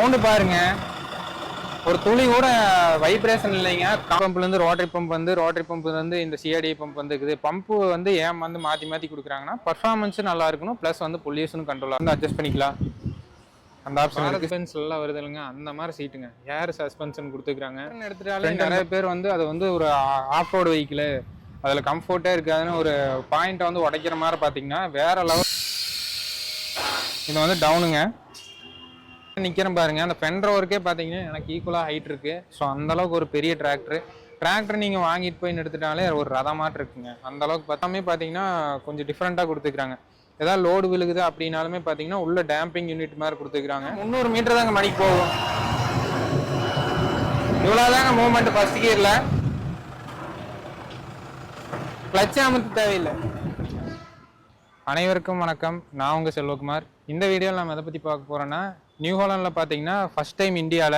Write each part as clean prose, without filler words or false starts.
Sound பாருங்க, ஒரு துளி கூட வைப்ரேஷன் இல்லைங்க. பம்ப்லேருந்து ரோட்டரி பம்ப் வந்து, ரோட்டரி பம்ப்லேருந்து இந்த சிஆர்டி பம்ப் வந்துருக்குது. பம்பு வந்து ஏன் வந்து மாற்றி கொடுக்குறாங்கன்னா பர்ஃபார்மன்ஸு நல்லா இருக்கணும், ப்ளஸ் வந்து பொல்யூஷனும் கண்ட்ரோலாக வந்து அட்ஜஸ்ட் பண்ணிக்கலாம். அந்த ஆப்ஷன் சஸ்பென்ஸ்லாம் வருது இல்லைங்க, அந்த மாதிரி சீட்டுங்க. ஏர் சஸ்பென்ஷன் கொடுத்துருக்காங்க. எடுத்துட்டாலே நிறைய பேர் வந்து அது வந்து ஒரு ஆஃப் ரோடு வெஹிக்கிள், அதில் கம்ஃபர்ட்டே இருக்காதுன்னு ஒரு பாயிண்ட்டை வந்து உடைக்கிற மாதிரி பார்த்தீங்கன்னா வேற லெவல். இது வந்து டவுனுங்க நிற்கிறேன் பாருங்க. அந்த ஃபெண்டர் ஒர்க்கே பார்த்தீங்கன்னா எனக்கு ஈக்குவலாக ஹைட் இருக்குது. ஸோ அந்தளவுக்கு ஒரு பெரிய டிராக்டர் நீங்கள் வாங்கிட்டு போய் எடுத்துட்டாலே ஒரு ரதமாட்டு இருக்குங்க. அந்தளவுக்கு பார்த்தாமே பார்த்தீங்கன்னா கொஞ்சம் டிஃப்ரெண்ட்டாக கொடுத்துருக்காங்க. ஏதாவது லோடு விழுகுது அப்படின்னாலுமே பார்த்தீங்கன்னா உள்ள டேம்பிங் யூனிட் மாதிரி கொடுத்துருக்காங்க. 300 மீட்டர் தாங்க மணிக்கு போகும். இவ்வளோதாங்க மூவ்மெண்ட் ஃபர்ஸ்ட் கியரில். கிளட்ச் அமுத்த தேவையில்லை. அனைவருக்கும் வணக்கம், நான் உங்கள் செல்வகுமார். இந்த வீடியோவில் நம்ம எதை பற்றி பார்க்க போகிறோன்னா, நியூ ஹாலண்டில் பார்த்தீங்கன்னா ஃபஸ்ட் டைம் இந்தியாவில்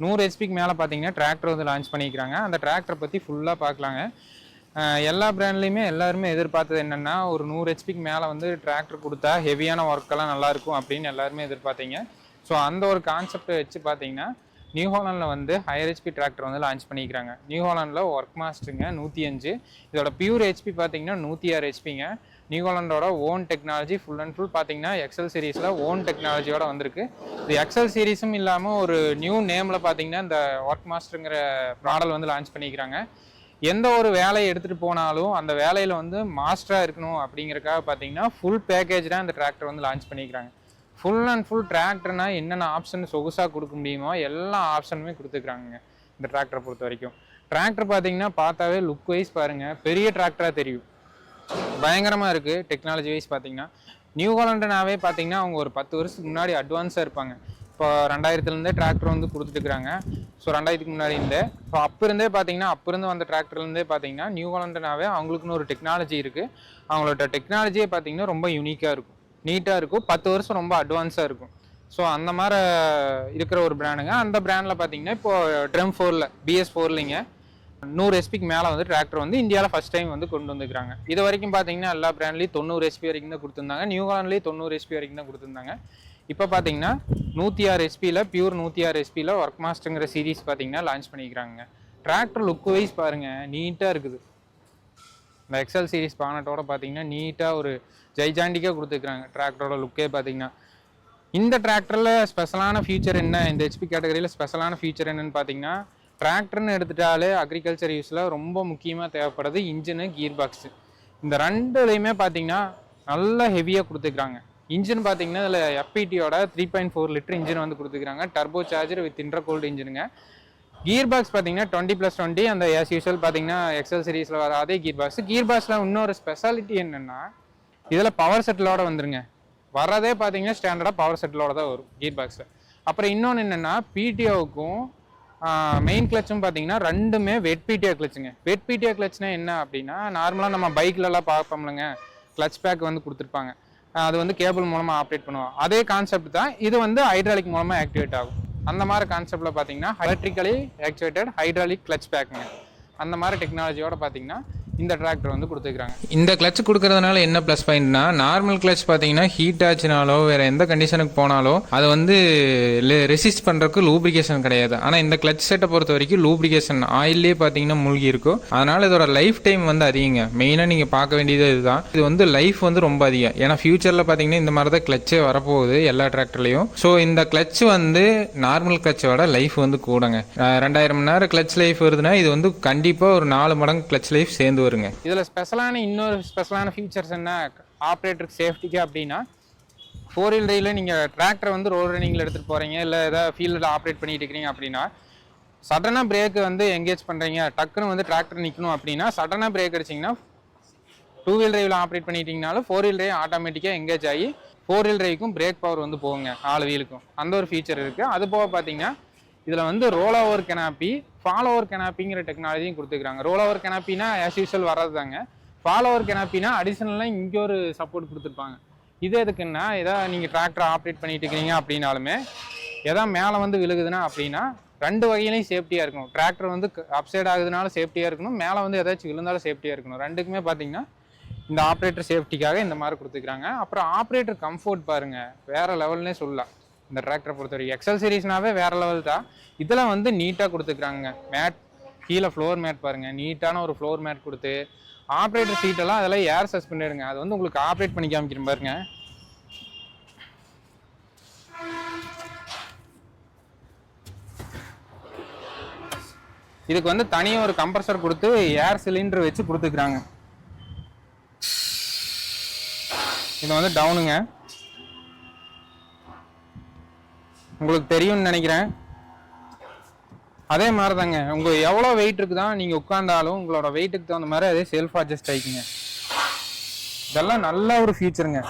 100 ஹெச்பிக்கு மேலே பார்த்தீங்கன்னா டிராக்டர் வந்து லான்ச் பண்ணிக்கிறாங்க. அந்த டிராக்டரை பற்றி ஃபுல்லாக பார்க்கலாங்க. எல்லா பிராண்ட்லேயுமே எல்லாருமே எதிர்பார்த்தது என்னென்னா, ஒரு 100 ஹெச்பிக்கு மேலே வந்து டிராக்டர் கொடுத்தா ஹெவியான ஒர்க்கெல்லாம் நல்லாயிருக்கும் அப்படின்னு எல்லாருமே எதிர்பார்த்தீங்க. ஸோ அந்த ஒரு கான்செப்டை வச்சு பார்த்தீங்கன்னா நியூ ஹாலண்டில் வந்து ஹையர் ஹெச்பி டிராக்டர் வந்து லான்ச் பண்ணிக்கிறாங்க. நியூ ஹாலண்டில் ஒர்க் மாஸ்டருங்க 105, இதோட பியூர் ஹெச்பி பார்த்தீங்கன்னா 106 ஹெச்பிங்க. நியூ ஹாலண்டோட own technology full and full பார்த்தீங்கன்னா எக்ஸல் சீரீஸில் ஓன் டெக்னாலஜியோட வந்திருக்கு. இது எக்ஸல் சீரீஸும் இல்லாமல் ஒரு நியூ நேமில் பார்த்தீங்கன்னா இந்த ஒர்க் மாஸ்டருங்கிற மாடல் வந்து லான்ச் பண்ணிக்கிறாங்க. எந்த ஒரு வேலையை எடுத்துகிட்டு போனாலும் அந்த வேலையில் வந்து மாஸ்டராக இருக்கணும் அப்படிங்கிறக்காக பார்த்தீங்கன்னா ஃபுல் பேக்கேஜாக இந்த டிராக்டர் வந்து லான்ச் பண்ணிக்கிறாங்க. ஃபுல் அண்ட் ஃபுல் டிராக்டர்னா என்னென்ன ஆப்ஷன் சொகுசாக கொடுக்க முடியுமோ எல்லா ஆப்ஷனுமே கொடுத்துக்கிறாங்க இந்த டிராக்டரை பொறுத்த வரைக்கும். டிராக்டர் பார்த்தீங்கன்னா பார்த்தாவே லுக் வைஸ் பாருங்கள், பெரிய டிராக்டராக தெரியும், பயங்கரமாக இருக்குது. டெக்னாலஜி வைஸ் பார்த்தீங்கன்னா நியூ ஹாலண்டுனாவே பார்த்தீங்கன்னா அவங்க ஒரு 10 வருஷத்துக்கு முன்னாடி அட்வான்ஸாக இருப்பாங்க. இப்போ 2000 டிராக்டர் வந்து கொடுத்துட்டுருக்காங்க. ஸோ 2000க்கு முன்னாடி இருந்தே, ஸோ அப்போ இருந்து வந்த டிராக்டர்லேருந்தே பார்த்தீங்கன்னா நியூ ஹாலண்டுனாவே அவங்களுக்குன்னு ஒரு டெக்னாலஜி இருக்குது. அவங்களோட டெக்னாலஜியே பார்த்தீங்கன்னா ரொம்ப யூனிக்காக இருக்கும், நீட்டாக இருக்கும், 10 வருஷம் ரொம்ப அட்வான்ஸாக இருக்கும். ஸோ அந்த மாதிரி இருக்கிற ஒரு பிராண்டுங்க. அந்த பிராண்டில் பார்த்தீங்கன்னா இப்போது ட்ரம் 4ல் BS4லிங்க 100 ஹெச்பிக்கு மேலே வந்து டிராக்டர் வந்து இந்தியாவில் ஃபஸ்ட் டைம் வந்து கொண்டு வந்துக்கிறாங்க. இது வரைக்கும் பார்த்தீங்கன்னா எல்லா பிராண்ட்லேயும் 90 ஹெச்பி வரைக்கும் தான் கொடுத்துருந்தாங்க. நியூ ஹாலண்ட்லேயும் 90 ஹெச்பி வரைக்கும் தான் கொடுத்துருந்தாங்க. இப்போ பார்த்தீங்கன்னா 106 ஹெச்பியில் பியூர் 106 ஹெச்பியில் ஒர்க் மாஸ்டருங்கிற சீரீஸ் பார்த்தீங்கன்னா லான்ச் பண்ணிக்கிறாங்க. டிராக்டர் லுக் வைஸ் பாருங்கள், நீட்டாக இருக்குது. இந்த எக்ஸல் சீரீஸ் பானட்டோட பார்த்தீங்கன்னா நீட்டாக ஒரு ஜைஜாண்டிக்காக கொடுத்துருக்குறாங்க. டிராக்டரோட லுக்கே பார்த்தீங்கன்னா இந்த டிராக்டரில் ஸ்பெஷலான ஃபியூச்சர் என்ன, இந்த ஹெச்பி கேட்டகரியில் ஸ்பெஷலான ஃபியூச்சர் என்னன்னு பார்த்தீங்கன்னா, டிராக்டர்னு எடுத்துட்டாலே அக்ரிகல்ச்சர் யூஸில் ரொம்ப முக்கியமாக தேவைப்படுறது இன்ஜினு, கியர் பாக்ஸு. இந்த ரெண்டுலையுமே பார்த்தீங்கன்னா நல்லா ஹெவியாக கொடுத்துருக்குறாங்க. இன்ஜின் பார்த்தீங்கன்னா இதில் FPTயோட 3.4 லிட்டர் இன்ஜின் வந்து கொடுத்துருக்குறாங்க. டர்போ சார்ஜர் வித் இன்டர்கூல்டு இன்ஜினுங்க. கியர் பாக்ஸ் பார்த்தீங்கன்னா 20+20 அந்த ஆஸ் யூஷுவல் பார்த்தீங்கன்னா எக்ஸல் சீரீஸில் வர அதே கியர் பாக்ஸ். கியர் பாக்ஸில் இன்னொரு ஸ்பெஷாலிட்டி என்னென்னா, இதில் பவர் செட்டிலோட வந்துருங்க. வரதே பார்த்தீங்கன்னா ஸ்டாண்டர்டாக பவர் செட்டிலோட தான் வரும் கியர் பாக்ஸில். அப்புறம் இன்னொன்று என்னென்னா, PTOவுக்கும் மெயின் கிளச்சும் பார்த்தீங்கன்னா ரெண்டுமே வெட் PTO கிளச்சுங்க. வெட் PTO கிளச்சுனா என்ன அப்படின்னா, நார்மலாக நம்ம பைக்லலாம் பார்ப்போம்லங்க, கிளச் பேக் வந்து கொடுத்துருப்பாங்க, அது வந்து கேபிள் மூலமாக ஆப்ரேட் பண்ணுவோம். அதே கான்செப்ட் தான் இது வந்து ஹைட்ராலிக் மூலமாக ஆக்டிவேட் ஆகும். அந்த மாதிரி கான்செப்டில் பார்த்தீங்கன்னா எலக்ட்ரிக்கலி ஆக்டிவேட்டட் ஹைட்ராலிக் கிளச் பேக்குங்க. அந்த மாதிரி டெக்னாலஜியோட பார்த்தீங்கன்னா இந்த டிராக்டர் வந்து கொடுத்துருக்காங்க. இந்த கிளச் கொடுக்கறதுனால என்ன ப்ளஸ் பாயிண்ட்னா, நார்மல் கிளச் பார்த்தீங்கன்னா ஹீட் ஆச்சுனாலோ வேற எந்த கண்டிஷனுக்கு போனாலோ அது வந்து ரெசிஸ்ட் பண்ணுறதுக்கு லூப்ரிகேஷன் கிடையாது. ஆனால் இந்த கிளச் செட்டை பொறுத்த வரைக்கும் லூப்ரிகேஷன் ஆயிலே பார்த்தீங்கன்னா மூழ்கி இருக்கும். அதனால இதோட லைஃப் டைம் வந்து அதிகங்க. மெயினாக நீங்கள் பார்க்க வேண்டியது இதுதான். இது வந்து லைஃப் வந்து ரொம்ப அதிகம். ஏன்னா ஃபியூச்சரில் பார்த்தீங்கன்னா இந்த மாதிரி தான் கிளச்சே வரப்போகுது எல்லா டிராக்டர்லையும். ஸோ இந்த கிளச் வந்து நார்மல் கிளச்சோட லைஃப் வந்து கூடங்க. 2000 மணி நேரம் கிளச் லைஃப் வருதுன்னா இது வந்து கண்டிப்பாக ஒரு 4 மடங்கு கிளச் லைஃப் சேர்ந்து வருங்க. இதில் இன்னொரு ஸ்பெஷலான ஃபீச்சர்ஸ் என்ன, ஆப்ரேட்டருக்கு சேஃப்டிக்கு அப்படின்னா, 4 wheel drive நீங்கள் டிராக்டர் வந்து ரோட் ரன்னிங்கில் எடுத்துகிட்டு போகிறீங்க, இல்லை ஏதாவது ஃபீல்டில் ஆப்ரேட் பண்ணிட்டு இருக்கிறீங்க அப்படின்னா, சடனாக பிரேக்கு வந்து எங்கேஜ் பண்ணுறீங்க, டக்குன்னு வந்து டிராக்டர் நிற்கணும் அப்படின்னா சடனாக பிரேக் அடிச்சிங்கன்னா 2 wheel drive ஆப்ரேட் பண்ணிட்டீங்கனாலும் 4 wheel drive ஆட்டோமேட்டிக்காக எங்கேஜ் ஆகி 4 wheel driveக்கும் பிரேக் பவர் வந்து போகுங்க, 4 வீலுக்கும். அந்த ஒரு ஃபீச்சர் இருக்குது. அது போக பார்த்தீங்கன்னா இதில் வந்து ரோல் ஓவர் கெனாப்பி, ஃபால் ஓவர் கெனாப்பிங்கிற டெக்னாலஜியும் கொடுத்துருக்காங்க. ரோல் ஓவர் கெனாப்பினா ஆஸ் யூஷுவல் வர்றது தாங்க. ஃபால் ஓவர் கெனாப்பினா அடிஷனலாக இங்கே ஒரு சப்போர்ட் கொடுத்துருப்பாங்க. இது எதுக்குன்னா, எதாவது நீங்கள் டிராக்டர் ஆப்ரேட் பண்ணிட்டு இருக்கிறீங்க அப்படின்னாலுமே எதாவது மேலே வந்து விழுகுதுன்னா அப்படின்னா 2 வகையிலையும் சேஃப்டியாக இருக்கணும். டிராக்டர் வந்து அப்சைட் ஆகுதுனாலும் சேஃப்டியாக இருக்கணும், மேலே வந்து ஏதாச்சும் விழுந்தாலும் சேஃப்டியாக இருக்கணும். ரெண்டுக்குமே பார்த்தீங்கன்னா இந்த ஆப்ரேட்டர் சேஃப்டிக்காக இந்த மாதிரி கொடுத்துருக்காங்க. அப்புறம் ஆப்ரேட்டர் கம்ஃபோர்ட் பாருங்கள், வேறு லெவல்னே சொல்லலாம். இந்த டிராக்டரை பொறுத்த வரைக்கும். எக்ஸல் சீரிஸ்னாவே வேற லெவல் தான். இதெல்லாம் வந்து நீட்டாக கொடுத்துக்கிறாங்க. மேட் கீழே ஃப்ளோர் மேட் பாருங்கள், நீட்டான ஒரு ஃப்ளோர் மேட் கொடுத்து, ஆப்ரேட்டர் சீட்டெல்லாம் அதெல்லாம் ஏர் சஸ்பெண்டடுங்க. அது வந்து உங்களுக்கு ஆப்ரேட் பண்ணி காமிக்கிறேன் பாருங்க. இதுக்கு வந்து தனியாக ஒரு கம்ப்ரஸர் கொடுத்து ஏர் சிலிண்டர் வச்சு கொடுத்துக்கிறாங்க. இது வந்து டவுனுங்க, உங்களுக்கு தெரியும்னு நினைக்கிறேன். அதே மாதிரி தாங்க, உங்களுக்கு எவ்வளோ வெயிட் இருக்குதான் நீங்கள் உட்காந்தாலும் உங்களோட வெயிட்டுக்கு தகுந்த மாதிரி அதே செல்ஃப் அட்ஜஸ்ட் ஆகிக்குங்க. இதெல்லாம் நல்ல ஒரு ஃபீச்சருங்க.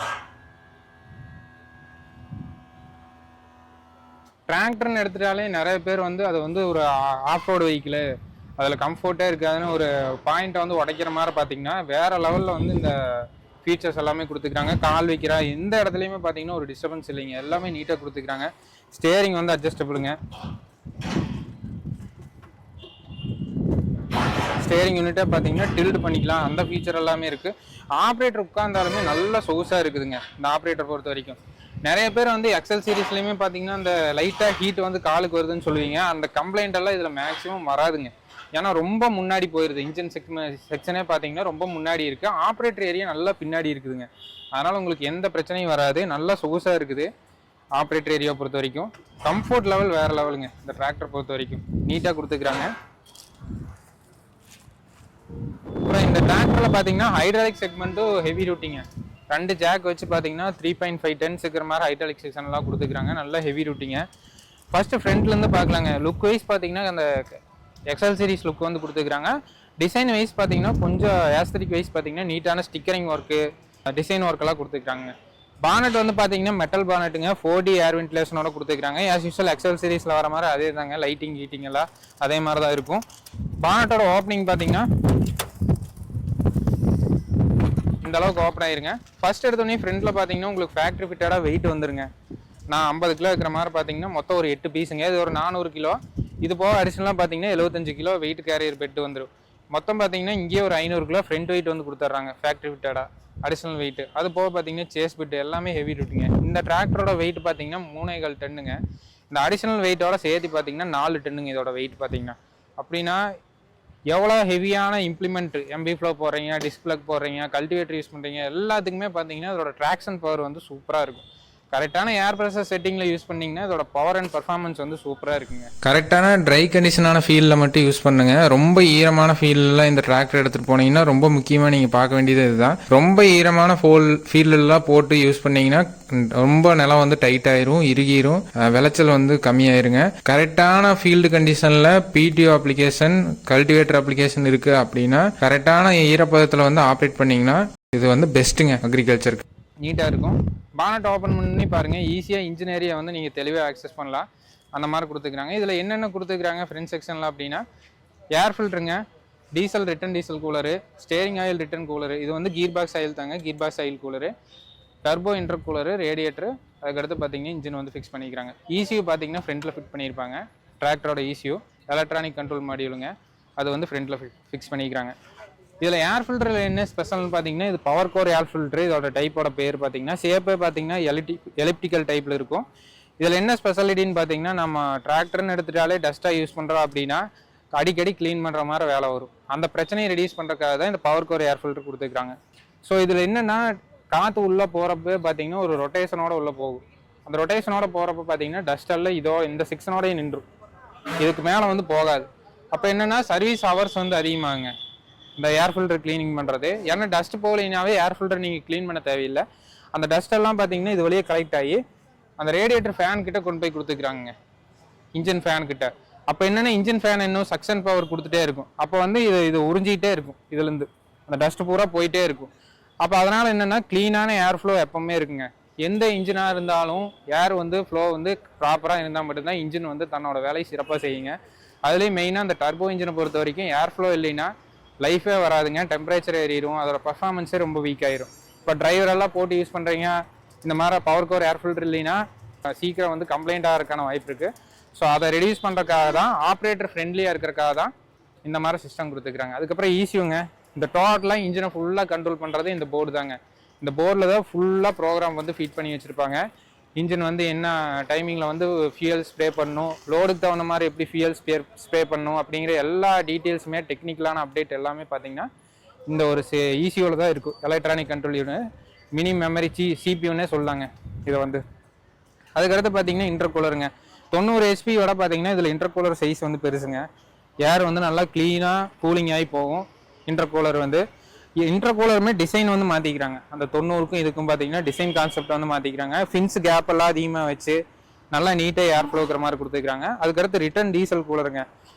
டிராக்டர்னு எடுத்துட்டாலே நிறைய பேர் வந்து அது வந்து ஒரு ஆஃப் ரோடு வெஹிக்கிள், அதில் கம்ஃபர்ட்டே இருக்காதுன்னு ஒரு பாயிண்ட்டை வந்து உடைக்கிற மாதிரி பார்த்தீங்கன்னா வேற லெவலில் வந்து இந்த ஃபீச்சர்ஸ் எல்லாமே கொடுத்துக்கிறாங்க. கால் வைக்கிறா எந்த இடத்துலையுமே பார்த்தீங்கன்னா ஒரு டிஸ்டர்பன்ஸ் இல்லைங்க, எல்லாமே நீட்டாக கொடுத்துக்கிறாங்க. ஸ்டேரிங் வந்து அட்ஜஸ்டபிளுங்க, ஸ்டேரிங் யூனிட்டே பார்த்தீங்கன்னா டில்ட் பண்ணிக்கலாம், அந்த ஃபீச்சர் எல்லாமே இருக்குது. ஆப்ரேட்டர் உட்கார்ந்தாலுமே நல்ல சொகுசாக இருக்குதுங்க இந்த ஆப்ரேட்டர் பொறுத்த வரைக்கும். நிறைய பேர் வந்து எக்ஸல் சீரிஸ்லையுமே பார்த்தீங்கன்னா அந்த லைட்டாக ஹீட் வந்து காலுக்கு வருதுன்னு சொல்லுவீங்க. அந்த கம்ப்ளைண்ட் எல்லாம் இதில் மேக்ஸிமம் வராதுங்க. ஏன்னா ரொம்ப முன்னாடி போயிருது, இன்ஜின் செக்ஷனே பார்த்தீங்கன்னா ரொம்ப முன்னாடி இருக்குது, ஆப்ரேட்டர் ஏரியா நல்லா பின்னாடி இருக்குதுங்க. அதனால் உங்களுக்கு எந்த பிரச்சனையும் வராது, நல்லா சொகுசாக இருக்குது ஆப்ரேட்டர் ஏரியா பொறுத்த வரைக்கும். கம்ஃபர்ட் லெவல் வேறு லெவலுங்க இந்த டிராக்டர் பொறுத்த வரைக்கும், நீட்டாக கொடுத்துக்கிறாங்க. அப்புறம் இந்த டிராக்டரில் பார்த்தீங்கன்னா ஹைட்ராலிக் செக்மெண்ட்டும் ஹெவி ரூட்டிங்க, 2 ஜாக் வச்சு பார்த்தீங்கன்னா 3.5 டன்ஸ் இருக்கிற மாதிரி ஹைட்ராலிக் செக்ஷன்லாம் கொடுத்துக்கிறாங்க, நல்லா ஹெவி ரூட்டிங்க. ஃபர்ஸ்ட் ஃப்ரண்ட்லேருந்து பார்க்கலாங்க. லுக் வைஸ் பார்த்தீங்கன்னா அந்த எக்ஸல் சீரிஸ் லுக் வந்து கொடுத்துக்கிறாங்க. டிசைன் வைஸ் பார்த்தீங்கன்னா கொஞ்சம் ஆஸ்தட்டிக் வைஸ் பார்த்தீங்கன்னா நீட்டான ஸ்டிக்கரிங் ஒர்க்கு, டிசைன் ஒர்க்கெல்லாம் கொடுத்துக்கிறாங்க. பானட் வந்து பார்த்தீங்கன்னா மெட்டல் பானட்டுங்க, 4D ஏர் வென்டிலேஷனோட கொடுத்துக்கிறாங்க. ஆஸ் யூஸ்வல் எக்ஸல் சீரிஸில் வர மாதிரி அதே தாங்க, லைட்டிங் ஹீட்டிங் எல்லாம் அதே மாதிரி தான் இருக்கும். பானட்டோட ஓப்பனிங் பார்த்தீங்கன்னா இந்த அளவுக்கு ஓப்பன் ஆயிருங்க. ஃபர்ஸ்ட் எடுத்தோடனே ஃப்ரண்ட்டில் பார்த்தீங்கன்னா உங்களுக்கு ஃபேக்ட்ரி ஃபிட்டடாக வெயிட் வந்துருங்க. நான் 50 கிலோ இருக்கிற மாதிரி பார்த்தீங்கன்னா மொத்தம் ஒரு 8 பீஸுங்க, இது ஒரு 400 கிலோ. இது போக அடிஷனலாக பார்த்தீங்கன்னா 75 கிலோ வெயிட் கேரியர் பெட்டு வந்துடும். மொத்தம் பார்த்தீங்கன்னா இங்கேயே ஒரு 500 கிலோ ஃப்ரண்ட் வெயிட் வந்து கொடுத்துட்றாங்க ஃபேக்ட்ரி ஃபிட்டடாக அடிஷனல் வெயிட். அது போக பார்த்தீங்கன்னா சேஸ் பிட்டு எல்லாமே ஹெவி ரூட்டுங்க. இந்த டிராக்டரோட வெயிட் பார்த்தீங்கன்னா 3.25 டன்னுங்க. இந்த அடிஷனல் வெயிட்டோட சேர்த்து பார்த்தீங்கன்னா 4 டன்னுங்க இதோட வெயிட் பார்த்தீங்கன்னா. அப்படின்னா எவ்வளோ ஹெவியான இம்ப்ளிமெண்ட், எம்பி ஃப்ளோ போடுறீங்க, டிஸ்பிளக் போடுறீங்க, கல்டிவேட்டர் யூஸ் பண்ணுறீங்க, எல்லாத்துக்குமே பார்த்தீங்கன்னா இதோட ட்ராக்ஷன் பவர் வந்து சூப்பராக இருக்கும். கரெக்டான ஏர் ப்ரெஷர் செட்டிங்கில் யூஸ் பண்ணிங்கன்னா இதோட பவர் அண்ட் பர்ஃபார்மன்ஸ் வந்து சூப்பராக இருக்குங்க. கரெக்டான ட்ரை கண்டிஷனான ஃபீல்டில் மட்டும் யூஸ் பண்ணுங்க. ரொம்ப ஈரமான ஃபீல்டெலாம் இந்த டிராக்டர் எடுத்துகிட்டு போனீங்கன்னா ரொம்ப முக்கியமாக நீங்கள் பார்க்க வேண்டியது இதுதான். ரொம்ப ஈரமான ஃபீல்டெல்லாம் போட்டு யூஸ் பண்ணிங்கன்னா ரொம்ப நிலம் வந்து டைட் ஆயிரும், இறுகிரும், விளைச்சல் வந்து கம்மியாயிருங்க. கரெக்டான ஃபீல்டு கண்டிஷனில் பிடிஓ அப்ளிகேஷன், கல்டிவேட்டர் அப்ளிகேஷன் இருக்குது அப்படின்னா கரெக்டான ஈரப்பதத்தில் வந்து ஆப்ரேட் பண்ணிங்கன்னா இது வந்து பெஸ்ட்டுங்க அக்ரிகல்ச்சருக்கு. நீட்டாக இருக்கும். பானட் ஓப்பன் பண்ணி பாருங்கள், ஈஸியாக இன்ஜின் ஏரியா வந்து நீங்கள் தெளிவாக ஆக்சஸ் பண்ணலாம். அந்த மாதிரி கொடுத்துக்கிறாங்க. இதில் என்னென்ன கொடுத்துக்கிறாங்க ஃப்ரண்ட் செக்ஷனில் அப்படின்னா ஏர் ஃபில்டருங்க, diesel return diesel cooler, steering oil return cooler, இது வந்து கீர் பாக்ஸ் ஆயில் தாங்க, gear box oil cooler, turbo intercooler, radiator, அதுக்கடுத்து பார்த்தீங்கன்னா இன்ஜின் வந்து ஃபிக்ஸ் பண்ணிக்கிறாங்க. ECU பார்த்தீங்கன்னா ஃப்ரண்ட்டில் ஃபிட் பண்ணியிருப்பாங்க. டிராக்டரோட ECU எலக்ட்ரானிக் கண்ட்ரோல் மாடியூலுங்க, அது வந்து ஃப்ரண்ட்டில் ஃபிக்ஸ் பண்ணிக்கிறாங்க. இதில் ஏர் ஃபில்டரில் என்ன ஸ்பெஷல்னு பார்த்தீங்கன்னா இது பவர் கோர் ஏர் ஃபில்டரு. இதோட டைப்போட பேர் பார்த்தீங்கன்னா ஷேப்பே பார்த்தீங்கன்னா எலிப்டிக்கல் டைப்பில் இருக்கும். இதில் என்ன ஸ்பெஷாலிட்டின்னு பார்த்தீங்கன்னா நம்ம டிராக்டர்னு எடுத்துட்டாலே டஸ்ட்டாக யூஸ் பண்ணுறோம் அப்படின்னா அடிக்கடி க்ளீன் பண்ணுற மாதிரி வேலை வரும். அந்த பிரச்சனையை ரெடியூஸ் பண்ணுறதுக்காக தான் இந்த பவர் கோர் ஏர் ஃபில்டர் கொடுத்துருக்காங்க. ஸோ இதில் என்னென்னா காற்று உள்ளே போகிறப்ப பார்த்தீங்கன்னா ஒரு ரொட்டேஷனோட உள்ளே போகும். அந்த ரொட்டேஷனோட போகிறப்ப பார்த்தீங்கன்னா டஸ்டெல்லாம் இந்த செக்ஷனோடய நின்றும், இதுக்கு மேலே வந்து போகாது. அப்போ என்னென்னா சர்வீஸ் ஹவர்ஸ் வந்து அதிகமாகுங்க இந்த ஏர் ஃபில்டர் க்ளீனிங் பண்ணுறது. ஏன்னா டஸ்ட் போகலைனாவே ஏர் ஃபில்டர் நீங்கள் க்ளீன் பண்ண தேவையில்லை. அந்த டஸ்ட்டெல்லாம் பார்த்தீங்கன்னா இது வழியே கலெக்ட் ஆகி அந்த ரேடியேட்டர் ஃபேன் கிட்ட கொண்டு போய் கொடுத்துக்கிறாங்க, இன்ஜின் ஃபேன் கிட்ட. அப்போ என்னென்னா இன்ஜின் ஃபேன் இன்னும் சக்ஷன் பவர் கொடுத்துட்டே இருக்கும். அப்போ வந்து இது உறிஞ்சிக்கிட்டே இருக்கும், இதுலேருந்து அந்த டஸ்ட் பூரா போயிட்டே இருக்கும். அப்போ அதனால் என்னென்னா க்ளீனான ஏர் ஃப்ளோ எப்பவுமே இருக்குங்க. எந்த இன்ஜினாக இருந்தாலும் ஏர் வந்து ஃப்ளோ வந்து ப்ராப்பராக இருந்தால் மட்டும்தான் இன்ஜின் வந்து தன்னோட வேலையை சிறப்பாக செய்யுங்க. அதுலேயும் மெயினாக அந்த டர்போ இன்ஜினை பொறுத்த வரைக்கும் ஏர் ஃப்ளோ இல்லைன்னா லைஃபே வராதுங்க, டெம்பரேச்சர் ஏறிடும், அதோட பர்ஃபார்மன்ஸே ரொம்ப வீக் ஆயிரும். இப்போ டிரைவரெல்லாம் போட்டு யூஸ் பண்ணுறீங்க, இந்த மாதிரி பவர் கோர் ஏர் ஃபில்டர் இல்லைன்னா சீக்கிரம் வந்து கம்ப்ளைண்ட் ஆகிறதுக்கான வாய்ப்பு இருக்குது. ஸோ அதை ரெடியூஸ் பண்ணுறதுக்காக தான், ஆப்ரேட்டர் ஃப்ரெண்ட்லியாக இருக்கிறக்காக தான் இந்த மாதிரி சிஸ்டம் கொடுத்துக்கிறாங்க. அதுக்கப்புறம் ECUங்க, இந்த டோட்டலாக இன்ஜினை ஃபுல்லாக கண்ட்ரோல் பண்ணுறது இந்த போர்டு தாங்க. இந்த போர்டில் தான் ஃபுல்லாக ப்ரோக்ராம் வந்து ஃபீட் பண்ணி வச்சுருப்பாங்க. இன்ஜின் வந்து என்ன டைமிங்கில் வந்து ஃபியூயல் ஸ்ப்ரே பண்ணணும், லோடுக்கு தகுந்த மாதிரி எப்படி ஃபியூயல் ஸ்ப்ரே பண்ணணும் அப்படிங்கிற எல்லா டீட்டெயில்ஸுமே டெக்னிக்கலான அப்டேட் எல்லாமே பார்த்தீங்கன்னா இந்த ஒரு ஈசியோவில் தான் இருக்கும். Electronic control unit, mini memory சிபியூன்னே சொல்லாங்க இதை வந்து. அதுக்கடுத்து பார்த்தீங்கன்னா இன்டர்கூலருங்க. 90 ஹெச்பியோட பார்த்தீங்கன்னா இதில் இன்டர்கூலர் சைஸ் வந்து பெருசுங்க. ஏர் வந்து நல்லா க்ளீனாக கூலிங் ஆகி போகும். இன்டர்கூலர் வந்து இன்டர்கூலருமே டிசைன் வந்து மாற்றிக்கிறாங்க. அந்த 90க்கும் இதுக்கும் பார்த்தீங்கன்னா டிசைன் கான்செப்ட் வந்து மாற்றிக்கிறாங்க. ஃபின்ஸ் கேப் எல்லாம் அதிகமாக வச்சு நல்லா நீட்டாக ஏர் ஃப்ளோ இருக்கிற மாதிரி கொடுத்துருக்காங்க. அதுக்கடுத்து ரிட்டர்ன் டீசல் கூலருங்க.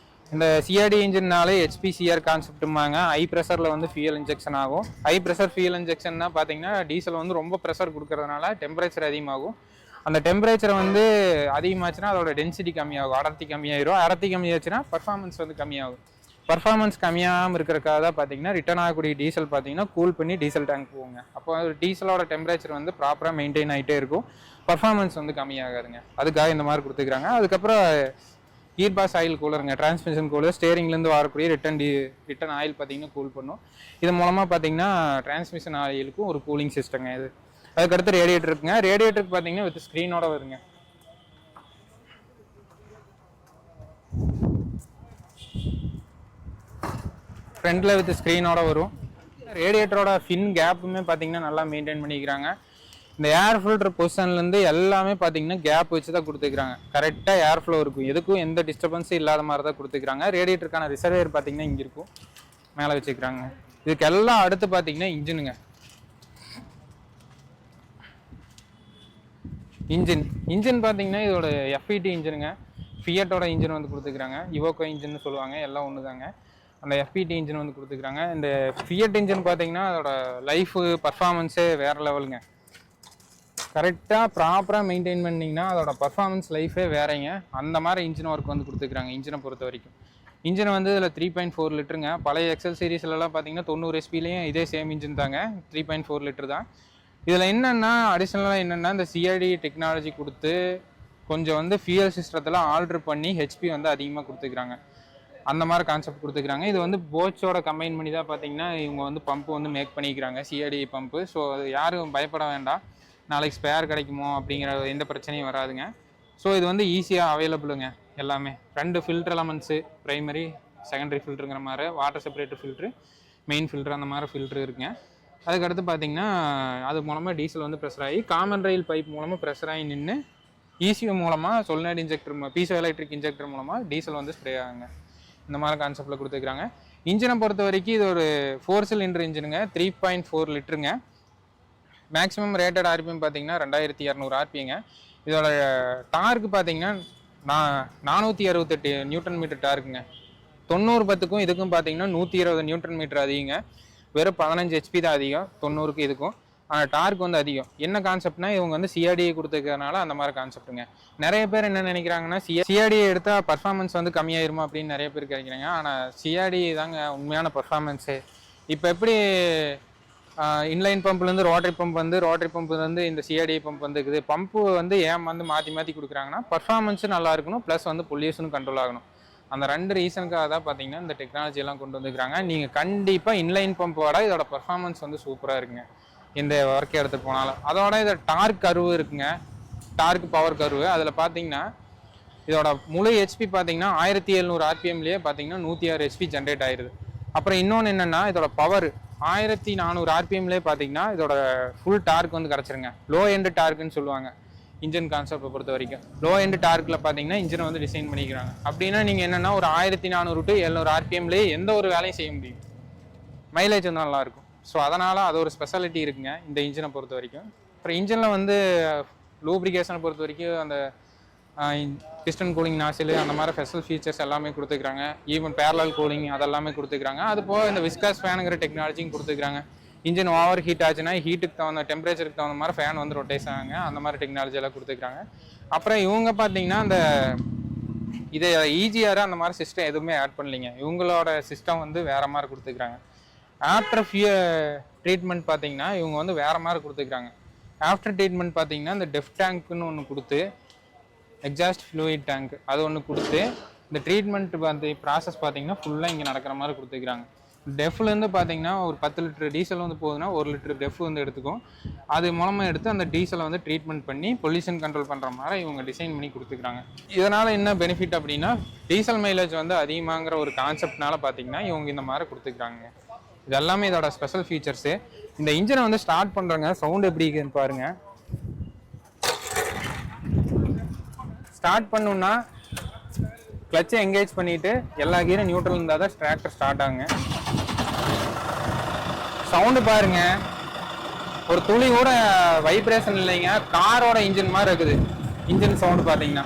இந்த சிஆர்டி இன்ஜின்னாலே HPCR கான்செப்ட்டுமாங்க. ஹை ப்ரெஷரில் வந்து ஃபியூயல் இன்ஜெக்ஷன் ஆகும். ஹை ப்ரெஷர் ஃபியூயல் இன்ஜெக்ஷன்னா பார்த்தீங்கன்னா டீசல் வந்து ரொம்ப ப்ரெஷர் கொடுக்கறதுனால டெம்பரேச்சர் அதிகமாகும். அந்த டெம்பரேச்சர் வந்து அதிகமாச்சுன்னா அதோட டென்சிட்டி கம்மியாகும், அடர்த்தி கம்மியாயிரும். அடர்த்தி கம்மியாச்சுன்னா பர்ஃபார்மன்ஸ் வந்து கம்மியாகும். பர்ஃபார்மன்ஸ் கம்மியாகாமல் இருக்கிறக்காக தான் பார்த்தீங்கன்னா ரிட்டர்ன் ஆகக்கூடிய டீசல் பார்த்தீங்கன்னா கூல் பண்ணி டீசல் டேங்க் போகுங்க. அப்போ டீசலோட டெம்பரேச்சர் வந்து ப்ராப்பராக மெயின்டைன் ஆகிட்டே இருக்கும், பர்ஃபார்மன்ஸ் வந்து கம்மியாகாதுங்க. அதுக்காக இந்த மாதிரி கொடுத்துக்கிறாங்க. அதுக்கப்புறம் கீர் பாஸ் ஆயில் கூலருங்க. டிரான்ஸ்மிஷன் கூலர் ஸ்டேரிங்லேருந்து வரக்கூடிய ரிட்டன் ஆயில் பார்த்தீங்கன்னா கூல் பண்ணும். இது மூலமாக பார்த்தீங்கன்னா டிரான்ஸ்மிஷன் ஆயிலுக்கும் ஒரு கூலிங் சிஸ்டங்க இது. அதுக்கடுத்து ரேடியேட்டர் இருக்குங்க. ரேடியேட்டருக்கு பார்த்தீங்கன்னா வித் ஸ்க்ரீனோட வருங்க. ஃப்ரண்ட்டில் வித் ஸ்க்ரீனோட வரும். ரேடியேட்டரோட ஃபின் கேப்புமே பார்த்தீங்கன்னா நல்லா மெயின்டைன் பண்ணிக்கிறாங்க. இந்த ஏர் ஃபில்டர் பொசிஷன்லேருந்து எல்லாமே பார்த்தீங்கன்னா கேப் வச்சு தான் கொடுத்துக்கிறாங்க. கரெக்டாக ஏர் ஃப்ளோ இருக்கும், எதுக்கும் எந்த டிஸ்டர்பன்ஸும் இல்லாத மாதிரி தான் கொடுத்துக்கிறாங்க. ரேடியேட்டருக்கான ரிசர்வேர் பார்த்தீங்கன்னா இங்கே இருக்கும், மேலே வச்சுக்கிறாங்க. இதுக்கு எல்லாம் அடுத்து பார்த்தீங்கன்னா இன்ஜினுங்க. இன்ஜின் பார்த்தீங்கன்னா இதோட FET இன்ஜினுங்க. ஃபியட்டோட இன்ஜின் வந்து கொடுத்துக்கிறாங்க. இவோகோ இன்ஜின்னு சொல்லுவாங்க, எல்லாம் ஒன்று தாங்க. அந்த FET இன்ஜின் வந்து கொடுத்துக்கிறாங்க. இந்த ஃபியட் இன்ஜின் பார்த்தீங்கன்னா அதோட லைஃபு பர்ஃபார்மன்ஸே வேறு லெவலுங்க. கரெக்டாக ப்ராப்பராக மெயின்டைன் பண்ணிங்கன்னா அதோட பர்ஃபார்மன்ஸ் லைஃபே வேறங்க. அந்த மாதிரி இன்ஜின் ஒர்க் வந்து கொடுத்துக்கிறாங்க இன்ஜினை பொறுத்த வரைக்கும். இன்ஜின் வந்து இதில் 3.4 லிட்டருங்க. பழைய எக்ஸல் சீரீஸ்லலாம் பார்த்தீங்கன்னா 90 HP-லையும் இதே சேம் இன்ஜின் தாங்க, 3.4 லிட்டர் தான். இதில் என்னென்னா அடிஷ்னலாக என்னென்னா இந்த சிஆர்டி டெக்னாலஜி கொடுத்து கொஞ்சம் வந்து ஃபியூயல் சிஸ்டத்தில் ஆல்ட்ரு பண்ணி HP வந்து அதிகமாக கொடுத்துக்கிறாங்க. அந்த மாதிரி கான்செப்ட் கொடுத்துக்கிறாங்க. இது வந்து போட்ஸோட கம்பைன் பண்ணி தான் பார்த்தீங்கன்னா இவங்க வந்து பம்பு வந்து மேக் பண்ணிக்கிறாங்க, சிஆர்டி பம்பு. ஸோ அது யாரும் பயப்பட வேண்டாம், நாளைக்கு ஸ்பேர் கிடைக்குமோ அப்படிங்கிற எந்த பிரச்சனையும் வராதுங்க. ஸோ இது வந்து ஈஸியாக அவைலபிளுங்க எல்லாமே. 2 ஃபில்டர் எலமெண்ட்ஸு, ப்ரைமரி செகண்டரி ஃபில்ட்ருங்கிற மாதிரி, water separator filter, main filter, அந்த மாதிரி ஃபில்ட்ரு இருக்குங்க. அதுக்கடுத்து பார்த்தீங்கன்னா அது மூலமாக டீசல் வந்து ப்ரெஷர் ஆகி காமன் ரயில் பைப் மூலமாக ப்ரெஷர் ஆகி நின்று ECU மூலமாக solenoid injector, piezo electric injector மூலமாக டீசல் வந்து ஸ்ப்ரே ஆகுங்க. இந்த மாதிரி கான்செப்டில் கொடுத்துருக்காங்க. இன்ஜினை பொறுத்த வரைக்கும் இது ஒரு 4 சிலிண்டர் இன்ஜினுங்க, 3.4 லிட்டருங்க. மேக்ஸிமம் ரேட்டட் RPM பார்த்தீங்கன்னா 2200 RPMங்க. இதோட டார்க்கு பார்த்தீங்கன்னா 468 நியூட்டன் மீட்டர் டார்க்குங்க. 90-10க்கும் இதுக்கும் பார்த்தீங்கன்னா 120 நியூட்டன் மீட்டர் அதிகங்க. வெறும் 15 HP தான் அதிகம் 90க்கு இதுக்கும். ஆனால் டார்க் வந்து அதிகம். என்ன கான்செப்ட்னா இவங்க வந்து சிஆர்டியை கொடுத்துருக்கறனால அந்த மாதிரி கான்செப்ட்டுங்க. நிறைய பேர் என்ன நினைக்கிறாங்கன்னா சிஆர்டியை எடுத்தால் பர்ஃபார்மன்ஸ் வந்து கம்மியாயிருமா அப்படின்னு நிறைய பேர் கேட்குறாங்க. ஆனால் சிஆர்டி தாங்க உண்மையான பர்ஃபார்மன்ஸு. இப்போ எப்படி இன்லைன் பம்ப்லேருந்து ரோட்டரி பம்ப்லேருந்து இந்த சிஆர்டி பம்ப் வந்துருக்குது. பம்பு வந்து ஏன் வந்து மாற்றி கொடுக்குறாங்கன்னா பர்ஃபார்மன்ஸும் நல்லா இருக்கணும், ப்ளஸ் வந்து பொல்யூஷனும் கண்ட்ரோல் ஆகணும். அந்த 2 ரீசனுக்காக தான் பார்த்தீங்கன்னா இந்த டெக்னாலஜி எல்லாம் கொண்டு வந்துருக்காங்க. நீங்கள் கண்டிப்பாக இன்லைன் பம்போட இதோட பர்ஃபார்மன்ஸ் வந்து சூப்பராக இருக்குங்க இந்த ஒர்க் எடுத்துகிட்டு போனாலும். அதோட இதை டார்க் கர்வு இருக்குங்க, டார்க் பவர் கர்வு. அதில் பார்த்தீங்கன்னா இதோட முழு HP பார்த்தீங்கன்னா 1700 RPMலேயே பார்த்தீங்கன்னா 106 HP ஜென்ரேட் ஆயிடுது. அப்புறம் இன்னொன்று என்னென்னா இதோட பவர் 1400 RPMலேயே பார்த்தீங்கன்னா இதோட ஃபுல் டார்க் வந்து கிடச்சிருங்க. லோ எண்டு டார்க்குன்னு சொல்லுவாங்க இன்ஜின் கான்செப்டை பொறுத்த வரைக்கும். லோ எண்டு டார்க்கில் பார்த்தீங்கன்னா இன்ஜினை வந்து டிசைன் பண்ணிக்கிறாங்க. அப்படின்னா நீங்கள் என்னென்னா ஒரு 1400 to 700 RPMலேயே எந்த ஒரு வேலையும் செய்ய முடியும். மைலேஜ் வந்து நல்லாயிருக்கும். ஸோ அதனால் அது ஒரு ஸ்பெஷாலிட்டி இருக்குங்க இந்த இன்ஜினை பொறுத்த வரைக்கும். அப்புறம் இன்ஜினில் வந்து லூப்ரிகேஷனை பொறுத்த வரைக்கும் அந்த பிஸ்டன் கூலிங் நாசில் அந்த மாதிரி ஸ்பெஷல் ஃபீச்சர்ஸ் எல்லாமே கொடுத்துக்கிறாங்க. ஈவன் பேரலல் கூலிங் அதெல்லாமே கொடுத்துக்கிறாங்க. அது போக இந்த விஸ்காஸ் ஃபேனுங்கிற டெக்னாலஜியும் கொடுத்துக்கிறாங்க. இன்ஜின் ஓவர் ஹீட் ஆச்சுன்னா ஹீட்டுக்கு தகுந்த டெம்பரேச்சருக்கு தகுந்த மாதிரி ஃபேன் வந்து ரொட்டேஷன் ஆகுங்க. அந்த மாதிரி டெக்னாலஜி எல்லாம் கொடுத்துக்கிறாங்க. அப்புறம் இவங்க பார்த்தீங்கன்னா அந்த இதை EGR அந்த மாதிரி சிஸ்டம் எதுவுமே ஆட் பண்ணலைங்க. இவங்களோட சிஸ்டம் வந்து வேறு மாதிரி கொடுத்துக்கிறாங்க. ஆஃப்டர் ட்ரீட்மெண்ட் பார்த்தீங்கன்னா இவங்க வந்து வேறு மாதிரி கொடுத்துக்கிறாங்க. ஆஃப்டர் ட்ரீட்மெண்ட் பார்த்தீங்கன்னா இந்த டெஃப் டேங்க்குன்னு ஒன்று கொடுத்து, எக்ஸாஸ்ட் ஃப்ளூயிட் டேங்க் அது ஒன்று கொடுத்து, இந்த ட்ரீட்மெண்ட் வந்து ப்ராசஸ் பார்த்தீங்கன்னா ஃபுல்லாக இங்கே நடக்கிற மாதிரி கொடுத்துக்கிறாங்க. டெஃப்லேருந்து பார்த்தீங்கன்னா ஒரு 10 லிட்டர் டீசல் வந்து போகுதுன்னா 1 லிட்டர் டெஃப் வந்து எடுத்துக்கும். அது மூலமாக எடுத்து அந்த டீசலை வந்து ட்ரீட்மெண்ட் பண்ணி பொல்யூஷன் கண்ட்ரோல் பண்ணுற மாதிரி இவங்க டிசைன் பண்ணி கொடுத்துக்கிறாங்க. இதனால் என்ன பெனிஃபிட் அப்படின்னா டீசல் மைலேஜ் வந்து அதிகமாகிற ஒரு கான்செப்ட்னால பார்த்தீங்கன்னா இவங்க இந்த மாதிரி கொடுத்துக்கிறாங்க. இது எல்லாமே இதோட ஸ்பெஷல் ஃபீச்சர்ஸு. இந்த இன்ஜினை வந்து ஸ்டார்ட் பண்ணுறாங்க, சவுண்ட் எப்படி இருக்குன்னு பாருங்கள். ஸ்டார்ட் பண்ணணுன்னா கிளச்சை எங்கேஜ் பண்ணிவிட்டு எல்லா கீரும் நியூட்ரல் இருந்தால் தான் டிராக்டர் ஸ்டார்ட் ஆகுங்க. சவுண்டு பாருங்க, ஒரு துளி கூட வைப்ரேஷன் இல்லைங்க, காரோட இன்ஜின் மாதிரி இருக்குது இன்ஜின் சவுண்டு பார்த்தீங்கன்னா.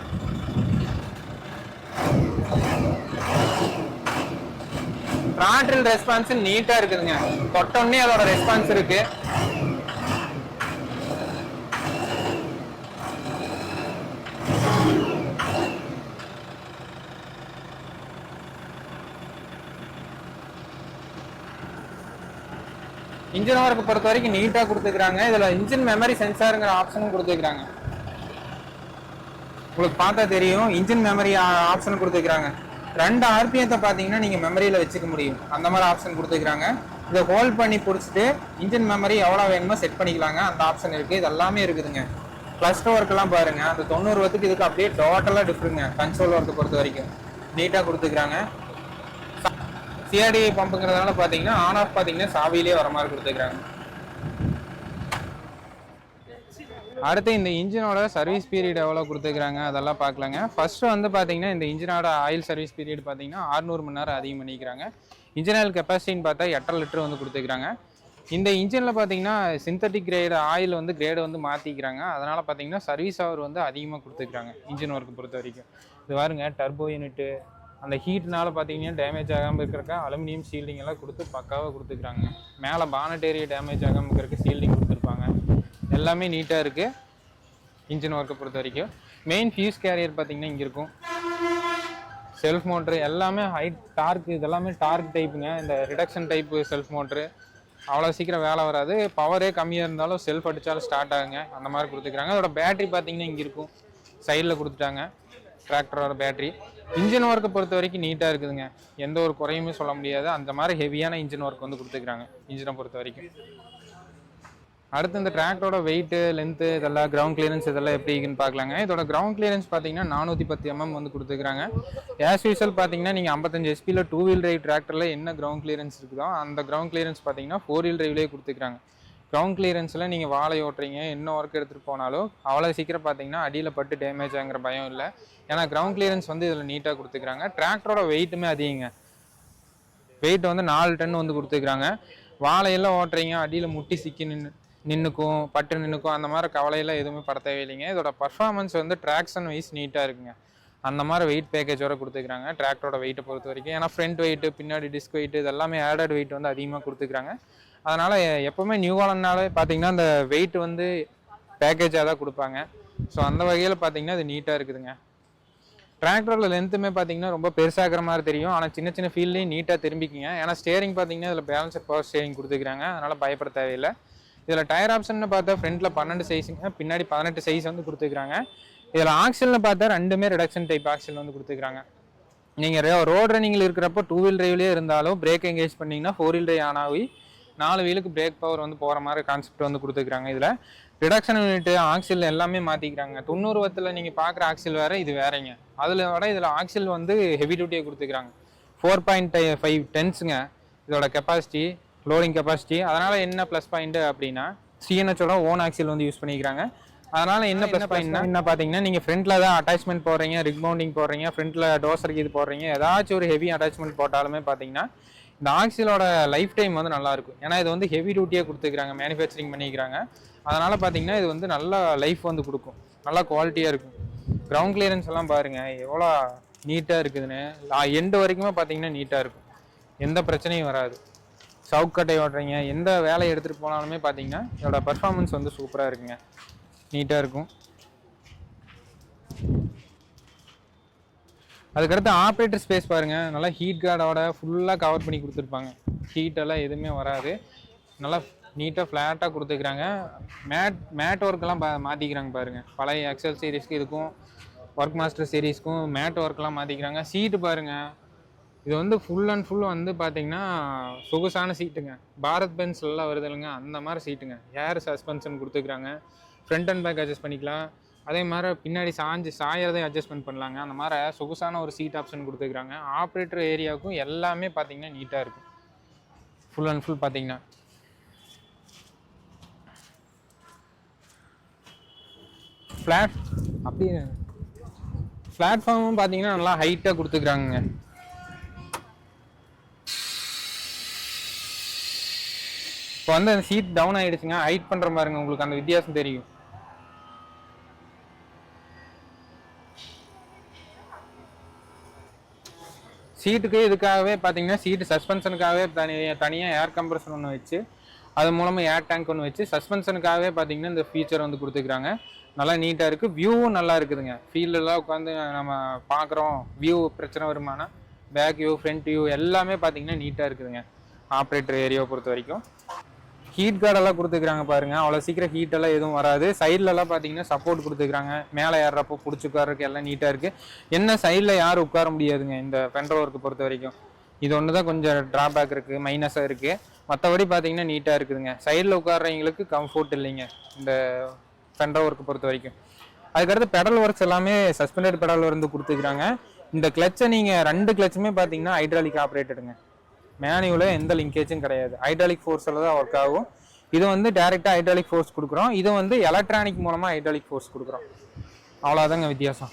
த்ராட்டில் ரெஸ்பான்ஸ் நீட்டாக இருக்குதுங்க, தொட்டோன்னே அதோட ரெஸ்பான்ஸ் இருக்கு. இன்ஜின் ஒர்க்கு பொறுத்த வரைக்கும் நீட்டாக கொடுத்துக்கிறாங்க. இதில் இன்ஜின் மெமரி சென்சாருங்கிற ஆப்ஷனும் கொடுத்துக்கிறாங்க. உங்களுக்கு பார்த்தா தெரியும், இன்ஜின் மெமரி ஆப்ஷன் கொடுத்துக்கிறாங்க. 2 RPM பார்த்தீங்கன்னா நீங்கள் மெமரியில் வச்சுக்க முடியும், அந்த மாதிரி ஆப்ஷன் கொடுத்துக்கிறாங்க. இதை ஹோல்ட் பண்ணி பிடிச்சிட்டு இன்ஜின் மெமரி எவ்வளோ வேணுமோ செட் பண்ணிக்கலாங்க, அந்த ஆப்ஷன் இருக்குது. இது எல்லாமே இருக்குதுங்க. கிளஸ்டர் ஒர்க்கெல்லாம் பாருங்கள், அந்த 90 வாட்டுக்கு இதுக்கு அப்படியே டோட்டலாக டிஃப்ரெண்ட்ங்க. கன்சோல் ஒர்க்கு பொறுத்த வரைக்கும் நீட்டாக கொடுத்துக்கிறாங்க. சிஆர்டி பம்புங்கிறதுனால பார்த்தீங்கன்னா ஆன் ஆஃப் பார்த்தீங்கன்னா சாவியிலே வர மாதிரி கொடுத்துக்கிறாங்க. அடுத்து இந்த இன்ஜினோட சர்வீஸ் பீரியட் எவ்வளோ கொடுத்துக்கிறாங்க அதெல்லாம் பார்க்கலாங்க. ஃபர்ஸ்ட் வந்து பார்த்தீங்கன்னா இந்த இன்ஜினோட ஆயில் சர்வீஸ் பீரியட் பார்த்தீங்கன்னா 600 மணி நேரம் அதிகம் பண்ணிக்கிறாங்க. இன்ஜின் ஆயில் கெப்பாசிட்டின்னு பார்த்தா 8 லிட்டர் வந்து கொடுத்துக்கிறாங்க. இந்த இன்ஜினில் பார்த்தீங்கன்னா சிந்தட்டிக் கிரேடு ஆயில் வந்து கிரேடு வந்து மாற்றிக்கிறாங்க. அதனால் பார்த்தீங்கன்னா சர்வீஸ் ஹவர் வந்து அதிகமாக கொடுத்துக்கிறாங்க இன்ஜின் ஒர்க்கு பொறுத்த வரைக்கும். இது பாருங்க, டர்போ யூனிட்டு அந்த ஹீட்னால பார்த்தீங்கன்னா டேமேஜ் ஆகாமல் இருக்கிறக்க அலுமினியம் ஷீல்டிங் எல்லாம் கொடுத்து பக்காவாக கொடுத்துக்கிறாங்க. மேலே பானட் ஏரியா டேமேஜ் ஆகாமல் இருக்கிறக்க ஷீல்டிங் கொடுத்துருப்பாங்க. எல்லாமே நீட்டாக இருக்குது இன்ஜின் ஒர்க்கை பொறுத்த வரைக்கும். மெயின் ஃபியூஸ் கேரியர் பார்த்தீங்கன்னா இங்கே இருக்கும். செல்ஃப் மோட்ரு எல்லாமே ஹைட் டார்க், இதெல்லாமே டார்க் டைப்புங்க. இந்த ரிடக்ஷன் டைப்பு செல்ஃப் மோட்ரு அவ்வளோ சீக்கிரம் வேலை வராது. பவரே கம்மியாக இருந்தாலும் செல்ஃப் அடித்தாலும் ஸ்டார்ட் ஆகுங்க, அந்த மாதிரி கொடுத்துக்கிறாங்க. அதோட பேட்டரி பார்த்தீங்கன்னா இங்கே இருக்கும், சைடில் கொடுத்துட்டாங்க டிராக்டரோட பேட்டரி. இன்ஜின் ஒர்க்கை பொறுத்த வரைக்கும் நீட்டாக இருக்குதுங்க, எந்த ஒரு குறையுமே சொல்ல முடியாது. அந்த மாதிரி ஹெவியான இன்ஜின் ஒர்க் வந்து கொடுத்துக்கிறாங்க இன்ஜினை பொறுத்த வரைக்கும். அடுத்து இந்த டிராக்டரோட வெயிட்டு, லென்த்து, இதெல்லாம் கிரவுண்ட் கிளியரன்ஸ் இதெல்லாம் எப்படி இருக்குன்னு பார்க்கலாங்க. இதோட கிரவுண்ட் கிளியரன்ஸ் பார்த்தீங்கன்னா 410 mm வந்து கொடுத்துக்கிறாங்க. ஆஸ் யூஸ்வல் பார்த்தீங்கன்னா நீங்கள் 55 HP 2 வீல் டிரைவ் டிராக்டரில் என்ன கிரவுண்ட் கிளியரன்ஸ் இருக்குதோ அந்த கிரவுண்ட் கிளியரன்ஸ் பார்த்தீங்கன்னா 4 வீல் டிரைவ்லேயே கொடுத்துக்கிறாங்க. கிரவுண்ட் கிளியரன்ஸில் நீங்கள் வாழை ஓட்டுறீங்க, என்ன ஒர்க் எடுத்துகிட்டு போனாலும் அவ்வளோ சீக்கிரம் பார்த்தீங்கன்னா அடியில் பட்டு டேமேஜ் ஆகிற பயம் இல்லை. ஏன்னா கிரவுண்ட் கிளியரன்ஸ் வந்து இதில் நீட்டாக கொடுத்துக்கிறாங்க. டிராக்டரோட வெயிட்டுமே அதிகங்க, வெயிட் வந்து 4 டன் வந்து கொடுத்துக்கிறாங்க. வாழையெல்லாம் ஓட்டுறீங்க, அடியில் முட்டி சிக்கி நின்றுக்கும், பட்டு நின்றுக்கும், அந்த மாதிரி கவலையெல்லாம் எதுவுமே பட தேவையில்லைங்க. இதோட பர்ஃபார்மன்ஸ் வந்து ட்ராக்ஷன் வைஸ் நீட்டாக இருக்குங்க. அந்த மாதிரி வெயிட் பேக்கேஜோட கொடுத்துக்கிறாங்க டிராக்டரோட வெயிட்டை பொறுத்த வரைக்கும். ஏன்னா ஃப்ரண்ட் வெயிட்டு, பின்னாடி டிஸ்க் வெயிட்டு, இதெல்லாமே ஆடட் வெயிட் வந்து அதிகமாக கொடுத்துக்கிறாங்க. அதனால் எப்போவுமே நியூ ஹாலண்ட்னாலே பார்த்தீங்கன்னா அந்த வெயிட் வந்து பேக்கேஜாக தான் கொடுப்பாங்க. ஸோ அந்த வகையில் பார்த்தீங்கன்னா அது நீட்டாக இருக்குதுங்க. டிராக்டரோட லென்த்துமே பார்த்தீங்கன்னா ரொம்ப பெருசாகிற மாதிரி தெரியும், ஆனால் சின்ன சின்ன ஃபீல்ட்லேயும் நீட்டாக திரும்பிக்கிங்க. ஏன்னா ஸ்டேரிங் பார்த்தீங்கன்னா இதில் பேலன்சர் பவர் ஸ்டேரிங் கொடுத்துக்கிறாங்க, அதனால் பயப்பட தேவையில்லை. இதில் டயர் ஆப்ஷன் பார்த்தா ஃப்ரண்ட்டில் 12 சைஸுங்க, பின்னாடி 18 சைஸ் வந்து கொடுத்துக்கிறாங்க. இதில் ஆக்சில்னு பார்த்தா ரெண்டுமே ரிடக்ஷன் டைப் ஆக்சில் வந்து கொடுத்துக்கிறாங்க. நீங்கள் ரோட் ரன்னிங்கில் இருக்கிறப்போ 2 வீல் டிரைவ்லேயே இருந்தாலும் பிரேக் எங்கேஜ் பண்ணிங்கன்னா 4 வீல் டிரைவ் ஆன் ஆகி 4 வீலுக்கு பிரேக் பவர் வந்து போகிற மாதிரி கான்செப்ட் வந்து கொடுத்துக்கிறாங்க. இதில் ரிடக்ஷன் யூனிட்டு, ஆக்சில் எல்லாமே மாற்றிக்கிறாங்க. 90 வாட்டில் நீங்கள் பார்க்குற ஆக்சில் வேறு, இது வேறேங்க. அதில் விட இதில் ஆக்சில் வந்து ஹெவி டியூட்டியாக கொடுத்துக்கிறாங்க. 4.5 டன்ஸுங்க இதோட கெப்பாசிட்டி, லோடிங் கெப்பாசிட்டி. அதனால் என்ன ப்ளஸ் பாயிண்ட் அப்படின்னா சிஎன்ஹெச்சோட ஓன் ஆக்சில் வந்து யூஸ் பண்ணிக்கிறாங்க. அதனால் என்ன ப்ளஸ் பாயிண்ட்னா என்ன பார்த்தீங்கன்னா நீங்கள் ஃப்ரண்ட்டில் தான் அட்டாச்மெண்ட் போடுறீங்க, ரிக் மவுண்டிங் போடுறீங்க, ஃப்ரண்ட்டில் டோசருக்கு இது போடுறீங்க, ஏதாச்சும் ஒரு ஹெவி அட்டாச்மெண்ட் போட்டாலுமே பார்த்தீங்கன்னா இந்த ஆக்சிலோட லைஃப் டைம் வந்து நல்லாயிருக்கும். ஏன்னா இது வந்து ஹெவி டியூட்டியாக கொடுத்துக்கிறாங்க, மேனுஃபேக்சரிங் பண்ணிக்கிறாங்க. அதனால் பார்த்தீங்கன்னா இது வந்து நல்ல லைஃப் வந்து கொடுக்கும், நல்லா குவாலிட்டியாக இருக்கும். கிரவுண்ட் கிளியரன்ஸ் எல்லாம் பாருங்கள் எவ்வளோ நீட்டாக இருக்குதுன்னு. எண்டு வரைக்குமே பார்த்தீங்கன்னா நீட்டாக இருக்கும், எந்த பிரச்சனையும் வராது. சவுக்கட்டை ஓட்டுறீங்க, எந்த வேலையை எடுத்துகிட்டு போனாலுமே பார்த்தீங்கன்னா இதோட பர்ஃபார்மன்ஸ் வந்து சூப்பராக இருக்குங்க, நீட்டாக இருக்கும். அதுக்கடுத்து ஆப்ரேட்டர் ஸ்பேஸ் பாருங்கள், நல்லா ஹீட் கார்டோட ஃபுல்லாக கவர் பண்ணி கொடுத்துருப்பாங்க, ஹீட்டெல்லாம் எதுவுமே வராது. நல்லா நீட்டாக ஃப்ளாட்டாக கொடுத்துக்கிறாங்க. மேட் ஒர்க்கெல்லாம் மாற்றிக்கிறாங்க பாருங்கள். பழைய எக்ஸல் சீரீஸ்க்கு இதுக்கும் ஒர்க் மாஸ்டர் சீரீஸ்க்கும் மேட் ஒர்க்கெலாம் மாற்றிக்கிறாங்க. சீட்டு பாருங்கள் இது வந்து ஃபுல் அண்ட் ஃபுல் வந்து பார்த்தீங்கன்னா சொகுசான சீட்டுங்க. பாரத் பென்ஸ்லாம் வருது இல்லைங்க, அந்த மாதிரி சீட்டுங்க. ஏர் சஸ்பென்ஷன் கொடுத்துருக்குறாங்க. ஃப்ரண்ட் அண்ட் பேக் அட்ஜஸ்ட் பண்ணிக்கலாம். அதே மாதிரி பின்னாடி சாயறதையும் அட்ஜஸ்ட்மெண்ட் பண்ணலாங்க. அந்த மாதிரி சொகுசான ஒரு சீட் ஆப்ஷன் கொடுத்துருக்குறாங்க. ஆப்ரேட்டர் ஏரியாவுக்கும் எல்லாமே பார்த்தீங்கன்னா நீட்டாக இருக்கும். ஃபுல் அண்ட் ஃபுல் பார்த்தீங்கன்னா ஃப்ளாட் அப்படியே பிளாட்ஃபார்மும் பார்த்தீங்கன்னா நல்லா ஹைட்டாக கொடுத்துருக்குறாங்க. இப்போ வந்து அந்த சீட் டவுன் ஆகிடுச்சுங்க, ஹைட் பண்ணுற பாருங்க, உங்களுக்கு அந்த வித்தியாசம் தெரியும். சீட்டுக்கு இதுக்காகவே பார்த்தீங்கன்னா சீட்டு சஸ்பென்ஷனுக்காகவே தனியாக ஏர் கம்ப்ரஷன் ஒன்று வச்சு அது மூலமாக ஏர் டேங்க் ஒன்று வச்சு சஸ்பென்ஷனுக்காகவே பார்த்தீங்கன்னா இந்த ஃபீச்சர் வந்து கொடுத்துருக்குறாங்க. நல்லா நீட்டாக இருக்குது, வியூவும் நல்லா இருக்குதுங்க. ஃபீல்டெல்லாம் உட்காந்து நம்ம பார்க்குறோம், வியூ பிரச்சனை வருமானா பேக் வியூ ஃப்ரண்ட் வியூ எல்லாமே பார்த்தீங்கன்னா நீட்டாக இருக்குதுங்க. ஆப்ரேட்டர் ஏரியாவை பொறுத்த வரைக்கும் ஹீட் கார்டெல்லாம் கொடுத்துருக்குறாங்க பாருங்கள், அவ்வளோ சீக்கிரம் ஹீட்டெல்லாம் எதுவும் வராது. சைட்லலாம் பார்த்தீங்கன்னா சப்போர்ட் கொடுத்துருக்குறாங்க, மேலே ஏறுறப்போ பிடிச்சி உட்காரக்கு எல்லாம் நீட்டாக இருக்குது. என்ன சைடில் யாரும் உட்கார முடியாதுங்க இந்த ஃபெண்டரோவர்க்கு பொறுத்த வரைக்கும். இது ஒன்று தான் கொஞ்சம் ட்ராபேக் இருக்குது, மைனஸாக இருக்குது. மற்றபடி பார்த்தீங்கன்னா நீட்டாக இருக்குதுங்க. சைடில் உட்கார்றவங்களுக்கு கம்ஃபோர்ட் இல்லைங்க இந்த ஃபெண்டரோவர்க்கு பொறுத்த வரைக்கும். அதுக்கடுத்து பெடல் ஒர்க்ஸ் எல்லாமே சஸ்பெண்டட் பெடல் வந்து கொடுத்துருக்குறாங்க. இந்த கிளச்சை நீங்கள் 2 கிளச்சுமே பார்த்தீங்கன்னா ஹைட்ராலிக் ஆப்ரேட்டடுங்க. மேனுவலில் எந்த லிங்கேஜும் கிடையாது, ஹைட்ராலிக் ஃபோர்ஸில் தான் ஒர்க் ஆகும். இது வந்து டேரெக்டாக ஹைட்ராலிக் ஃபோர்ஸ் கொடுக்குறோம், இது வந்து எலக்ட்ரானிக் மூலமாக ஹைட்ராலிக் ஃபோர்ஸ் கொடுக்குறோம். அவ்வளோதாங்க வித்தியாசம்.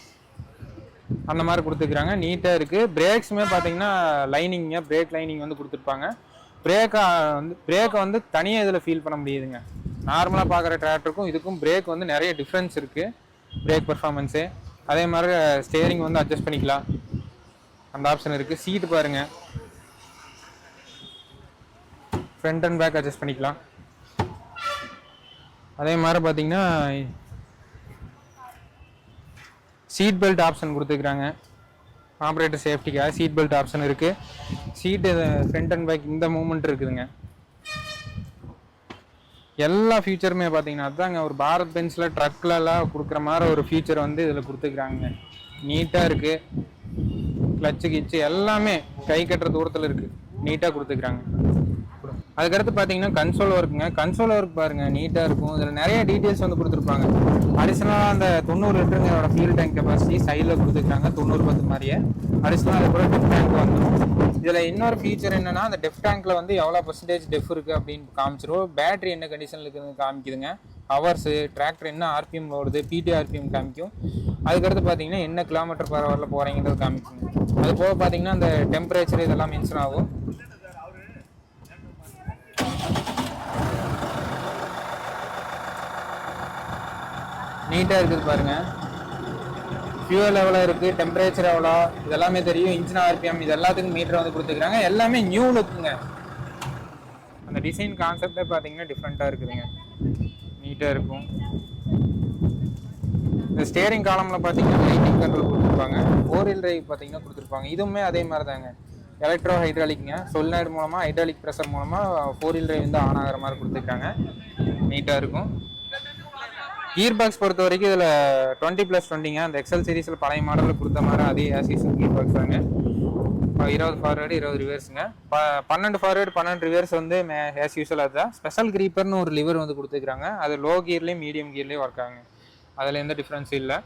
அந்த மாதிரி கொடுத்துருக்குறாங்க, நீட்டாக இருக்குது. பிரேக்ஸுமே பார்த்தீங்கன்னா லைனிங்க, பிரேக் லைனிங் வந்து கொடுத்துருப்பாங்க. பிரேக்கை வந்து தனியாக இதில் ஃபீல் பண்ண முடியுதுங்க. நார்மலாக பார்க்குற டிராக்டருக்கும் இதுக்கும் பிரேக் வந்து நிறைய டிஃப்ரென்ஸ் இருக்குது, பிரேக் பர்ஃபார்மன்ஸு. அதே மாதிரி ஸ்டேரிங் வந்து அட்ஜஸ்ட் பண்ணிக்கலாம், அந்த ஆப்ஷன் இருக்குது. சீட்டு பாருங்கள், ஃப்ரண்ட் அண்ட் பேக் அட்ஜஸ்ட் பண்ணிக்கலாம். அதே மாதிரி பார்த்தீங்கன்னா சீட் பெல்ட் ஆப்ஷன் கொடுத்துருக்குறாங்க. ஆப்ரேட்டர் சேஃப்டிக்காக சீட் பெல்ட் ஆப்ஷன் இருக்குது. சீட்டு ஃப்ரண்ட் அண்ட் பேக் இந்த மூமெண்ட் இருக்குதுங்க. எல்லா ஃபியூச்சருமே பார்த்தீங்கன்னா அதுதாங்க ஒரு பாரத் பென்ஸில் ட்ரக்லலாம் கொடுக்குற மாதிரி ஒரு ஃபியூச்சர் வந்து இதில் கொடுத்துருக்குறாங்க. நீட்டாக இருக்குது, கிளச்சு கிச்சு எல்லாமே கை கட்டுற தூரத்தில் இருக்குது, நீட்டாக கொடுத்துருக்குறாங்க. அதுக்கடுத்து பார்த்தீங்கன்னா கன்சோல் ஒர்க்குங்க. கன்சோல் ஒர்க் பாருங்கள் நீட்டாக இருக்கும். இதில் நிறைய டீட்டெயில்ஸ் வந்து கொடுத்துருப்பாங்க. அடிஷ்னலாக அந்த 90 லிட்டருங்களோட ஃபியூல் டேங்க் கெப்பாசிட்டி சைடில் கொடுத்துருக்காங்க, 90-10 மாதிரியே. அடிஷ்னலாக அது கூட டெஃப் டேங்க் வந்துடும். இதில் இன்னொரு ஃபீச்சர் என்னென்னா, அந்த டெஃப் டேங்க்கில் வந்து எவ்வளோ பர்சன்டேஜ் டெஃப் இருக்குது அப்படின்னு காமிச்சிரும். பேட்டரி என்ன கண்டிஷனில் இருக்குதுன்னு காமிக்குதுங்க. ஹவர்ஸு, டிராக்டர் என்ன ஆர்பிஎம் ஓடுது, பிடி ஆர்பிஎம் காமிக்கும். அதுக்கடுத்து பார்த்தீங்கன்னா என்ன கிலோமீட்டர் பர் ஹவரில் போகிறீங்கிறது காமிக்குங்க. அது போக பார்த்தீங்கன்னா அந்த டெம்பரேச்சர் இதெல்லாம் மென்ஷன் ஆகும். நீட்டாக இருக்குது பாருங்கள், ஃபியூவல் எவ்வளோ இருக்குது, டெம்பரேச்சர் எவ்வளோ, இதெல்லாமே தெரியும். இன்ஜின் ஆர்பிஎம் இது எல்லாத்துக்கும் மீட்டர் வந்து கொடுத்துருக்காங்க. எல்லாமே நியூ லுக்குங்க. அந்த டிசைன் கான்செப்டே பார்த்தீங்கன்னா டிஃப்ரெண்ட்டாக இருக்குதுங்க, நீட்டாக இருக்கும். இந்த ஸ்டேரிங் காலமில் பார்த்தீங்கன்னா லைட்டிங் கண்ட்ரோல் கொடுத்துருப்பாங்க. 4 wheel டிரைவ் பார்த்தீங்கன்னா கொடுத்துருப்பாங்க. இதுவுமே அதே மாதிரி தாங்க, எலக்ட்ரோ ஹைட்ராலிக்குங்க. சொலினாய்டு மூலமாக ஹைட்ராலிக் ப்ரெஷர் மூலமாக 4 wheel டிரைவ் வந்து ஆன் ஆகிற மாதிரி கொடுத்துருக்காங்க, நீட்டாக இருக்கும். கீர் பாக்ஸ் பொறுத்த வரைக்கும் இதில் 20+20ங்க. அந்த எக்ஸல் சீரீஸில் பழைய மாடலில் கொடுத்த மாதிரி அதே ஆசிஸும் கீர் பாக்ஸ் தாங்க. 20 ஃபார்வேர்டு 20 ரிவர்ஸுங்க. 12 ஃபார்வேர்டு 12 ரிவர்ஸ் வந்து ஆஸ் யூஸ்வல் அதுதான். ஸ்பெஷல் கிரீப்பர்னு ஒரு லிவர் வந்து கொடுத்துருக்காங்க. அது லோ கியர்லேயும் மீடியம் கியர்லேயும் ஒர்க் ஆகுங்க, அதில் எந்த டிஃப்ரென்ஸும் இல்லை.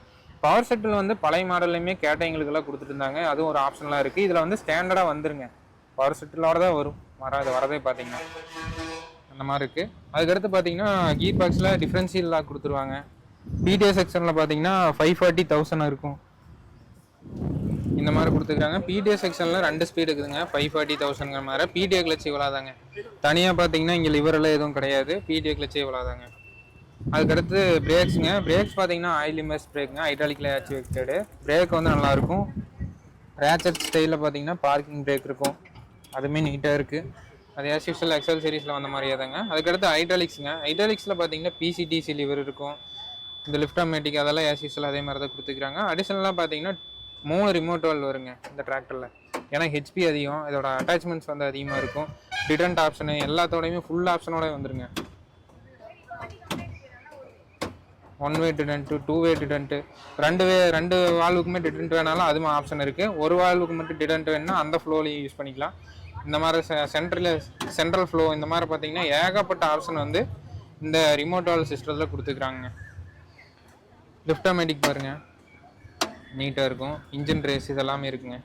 பவர் செட்டில் வந்து பழைய மாடல்லையுமே கேட்டவங்களுக்கெல்லாம் கொடுத்துட்டு இருந்தாங்க, அதுவும் ஒரு ஆப்ஷன்லாம் இருக்குது. இதில் வந்து ஸ்டாண்டர்டாக வந்துருங்க, பவர் செட்டிலோட தான் வரும், வரதே பார்த்தீங்கன்னா அந்த மாதிரி இருக்குது. அதுக்கடுத்து பார்த்தீங்கன்னா கீர் பாக்ஸில் டிஃப்ரென்ஷியல் லாக் கொடுத்துருவாங்க. பிடிஎஸ் செக்ஷனில் பார்த்தீங்கன்னா 540,000 இருக்கும், இந்த மாதிரி கொடுத்துருக்காங்க. பிடிஎஸ் செக்ஷனில் 2 ஸ்பீடு இருக்குதுங்க, 540,000 மாதிரி. பிடிஏ கிளச்சு இவ்வளோதாங்க. தனியாக பார்த்தீங்கன்னா இங்கே லிவரெல்லாம் எதுவும் கிடையாது, பிடிஏ கிளச்சு இவ்வளோதாங்க. அதுக்கடுத்து பிரேக்ஸுங்க. பிரேக்ஸ் பார்த்தீங்கன்னா ஆயில் இமர்ஸ் பிரேக்குங்க, ஹைட்ராலிக்கில் ஆக்டிவேட்டடு. பிரேக் வந்து நல்லாயிருக்கும். ரேச்சட் ஸ்டைலில் பார்த்தீங்கன்னா பார்க்கிங் பிரேக் இருக்கும், அதுவுமே நீட்டாக இருக்குது. அது ஆஸ் யூஸ்வல் எக்ஸல் சீரீஸில் வந்த மாதிரியே தாங்க. அதுக்கடுத்து ஹைட்ராலிக்ஸுங்க. ஹைட்ராலிக்ஸில் பார்த்தீங்கன்னா பிசிடிசி லிவர் இருக்கும், இந்த லிஃப்ட் ஆட்டோமேட்டிக் அதெல்லாம் ஆஸ் யூஸ்வல் அதே மாதிரி தான் கொடுத்துருக்காங்க. அடிஷனலாக பார்த்தீங்கன்னா 3 ரிமோட் வால்வ் வருங்க இந்த டிராக்டரில். ஏன்னா ஹெச்பி அதிகம், இதோட அட்டாச்மெண்ட்ஸ் வந்து அதிகமாக இருக்கும். டிடன்ட் ஆப்ஷனு எல்லாத்தோடையுமே ஃபுல் ஆப்ஷனோட வந்துருங்க. 1 வே டிடென்ட்டு, 2 வே டிடென்ட்டு, ரெண்டு வால்வுக்குமே டிடென்ட் வேணாலும் அதுவும் ஆப்ஷன் இருக்குது. ஒரு வால்வுக்கு மட்டும் டிடென்ட் வேணுன்னா அந்த ஃப்ளோலையும் யூஸ் பண்ணிக்கலாம். இந்த மாதிரி சென்ட்ரல் ஃப்ளோ இந்த மாதிரி பார்த்தீங்கன்னா ஏகப்பட்ட ஆப்ஷன் வந்து இந்த ரிமோட் வால்வ் சிஸ்டத்தில் கொடுத்துக்கிறாங்க. லிஃப்டாமேட்டிக் பாருங்கள், நீட்டாக இருக்கும். இன்ஜின் ரேஸ் இதெல்லாமே இருக்குங்க.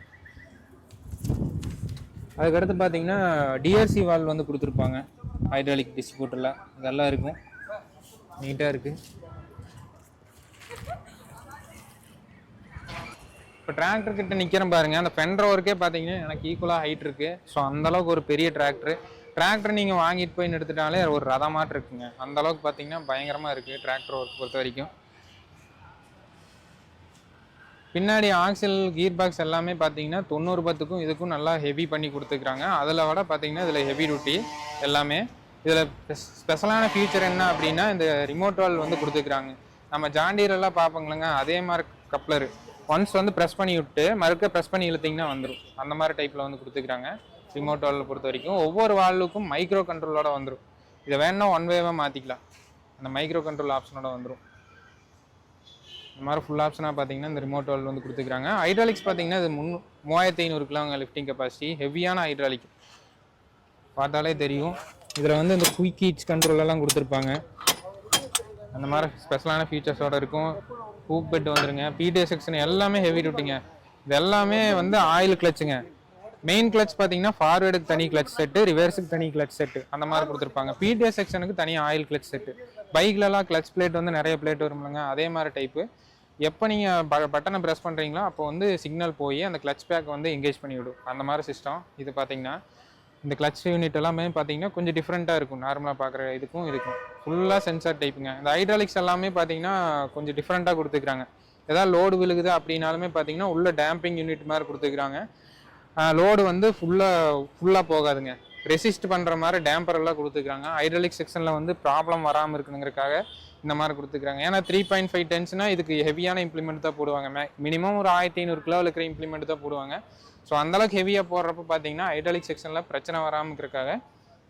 அதுக்கடுத்து பார்த்தீங்கன்னா டிஆர்சி வால்வ் வந்து கொடுத்துருப்பாங்க ஹைட்ராலிக் டிஸ்ட்ரிபியூட்டரில். இதெல்லாம் இருக்கும், நீட்டாக இருக்குது. இப்போ டிராக்டர் கிட்ட நிற்கிறேன் பாருங்கள், அந்த ஃபெண்டர் ஒர்க்கே பார்த்தீங்கன்னா எனக்கு ஈக்குவலாக ஹைட் இருக்குது. ஸோ அந்தளவுக்கு ஒரு பெரிய டிராக்டர் நீங்கள் வாங்கிட்டு போய் எடுத்துட்டாலே ஒரு ரதமாட்டு இருக்குங்க. அந்தளவுக்கு பார்த்தீங்கன்னா பயங்கரமாக இருக்குது டிராக்டர் ஒர்க் பொறுத்த வரைக்கும். பின்னாடி ஆக்சில் கீர் பாக்ஸ் எல்லாமே பார்த்தீங்கன்னா 90-10க்கும் இதுக்கும் நல்லா ஹெவி பண்ணி கொடுத்துக்கிறாங்க. அதில் விட பார்த்தீங்கன்னா இதில் ஹெவி டியூட்டி எல்லாமே. இதில் ஸ்பெஷலான ஃபியூச்சர் என்ன அப்படின்னா இந்த ரிமோட் வால்வ் வந்து கொடுத்துக்கிறாங்க. நம்ம ஜாண்டியரெல்லாம் பார்ப்போங்களேங்க, அதே மாதிரி கப்ளர் ஒன்ஸ் வந்து ப்ரெஸ் பண்ணி விட்டு மறுக்க ப்ரெஸ் பண்ணி இழுத்திங்கன்னா வந்துடும். அந்த மாதிரி டைப்பில் வந்து கொடுத்துக்கிறாங்க ரிமோட் வால்வ் பொறுத்த வரைக்கும். ஒவ்வொரு வால்வுக்கும் மைக்ரோ கண்ட்ரோலோட வந்துடும். இதை வேணுன்னா 1 வேவாக மாற்றிக்கலாம், அந்த மைக்ரோ கண்ட்ரோல் ஆப்ஷனோட வந்துடும். இந்த மாதிரி ஃபுல் ஆப்ஷனாக பார்த்தீங்கன்னா இந்த ரிமோட் வால்வ் வந்து கொடுத்துக்கிறாங்க. ஹைட்ராலிக்ஸ் பார்த்தீங்கன்னா இது 3500 கிலோங்க லிஃப்டிங் கெப்பாசிட்டி, ஹெவியான ஹைட்ராலிக் பார்த்தாலே தெரியும். இதில் வந்து இந்த குயிக் ஹீட் கண்ட்ரோலெல்லாம் கொடுத்துருப்பாங்க. அந்த மாதிரி ஸ்பெஷலான ஃபீச்சர்ஸோடு இருக்கும். ஹூக் பெட் வந்துருங்க, பிடிஎஸ் செக்ஷன் எல்லாமே ஹெவி டியூட்டிங்க. இது எல்லாமே வந்து ஆயில் கிளச்சுங்க. மெயின் கிளச் பார்த்தீங்கன்னா ஃபார்வேர்டுக்கு தனி கிளச் செட்டு, ரிவர்ஸுக்கு தனி கிளச் செட்டு அந்த மாதிரி கொடுத்துருப்பாங்க. பிடிஎஸ் செக்ஷனுக்கு தனியாக ஆயில் கிளச் செட்டு. பைக்லலாம் கிளச் பிளேட் வந்து நிறைய பிளேட் வரும்லங்க, அதே மாதிரி டைப்பு. எப்போ நீங்கள் பட்டனை ப்ரெஸ் பண்ணுறீங்களோ அப்போ வந்து சிக்னல் போய் அந்த கிளச் பேக் வந்து எங்கேஜ் பண்ணி விடும். அந்த மாதிரி சிஸ்டம் இது. பார்த்தீங்கன்னா இந்த கிளச் யூனிட் எல்லாமே பார்த்தீங்கன்னா கொஞ்சம் டிஃப்ரெண்ட்டாக இருக்கும் நார்மலாக பார்க்குற இதுக்கும் ஃபுல்லாக சென்சார் டைப்புங்க. இந்த ஹைட்ராலிக்ஸ் எல்லாமே பார்த்தீங்கன்னா கொஞ்சம் டிஃப்ரெண்ட்டாக கொடுத்துக்கிறாங்க. ஏதாவது லோடு விழுகுது அப்படின்னாலுமே பார்த்தீங்கன்னா உள்ள டேம்பிங் யூனிட் மாதிரி கொடுத்துக்கிறாங்க. லோடு வந்து ஃபுல்லாக போகாதுங்க, ரெசிஸ்ட் பண்ணுற மாதிரி டேம்பர் எல்லாம் கொடுத்துக்கிறாங்க. ஹைட்ராலிக் செக்ஷனில் வந்து ப்ராப்ளம் வராமல் இருக்கணுங்கிறக்காக இந்த மாதிரி கொடுத்துக்கிறாங்க. ஏன்னா 3.5 டன்ஸ்னா இதுக்கு ஹெவியான இம்ப்ளிமெண்ட் தான் போடுவாங்க. மினிமம் ஒரு 1500 கிலோ இருக்கிற இம்ப்ளிமெண்ட் தான் போடுவாங்க. ஸோ அந்தளவுக்கு ஹெவியாக போடுறப்ப பார்த்தீங்கன்னா ஹைட்ராலிக் செக்ஷனில் பிரச்சனை வராமல் இருக்கிறக்காக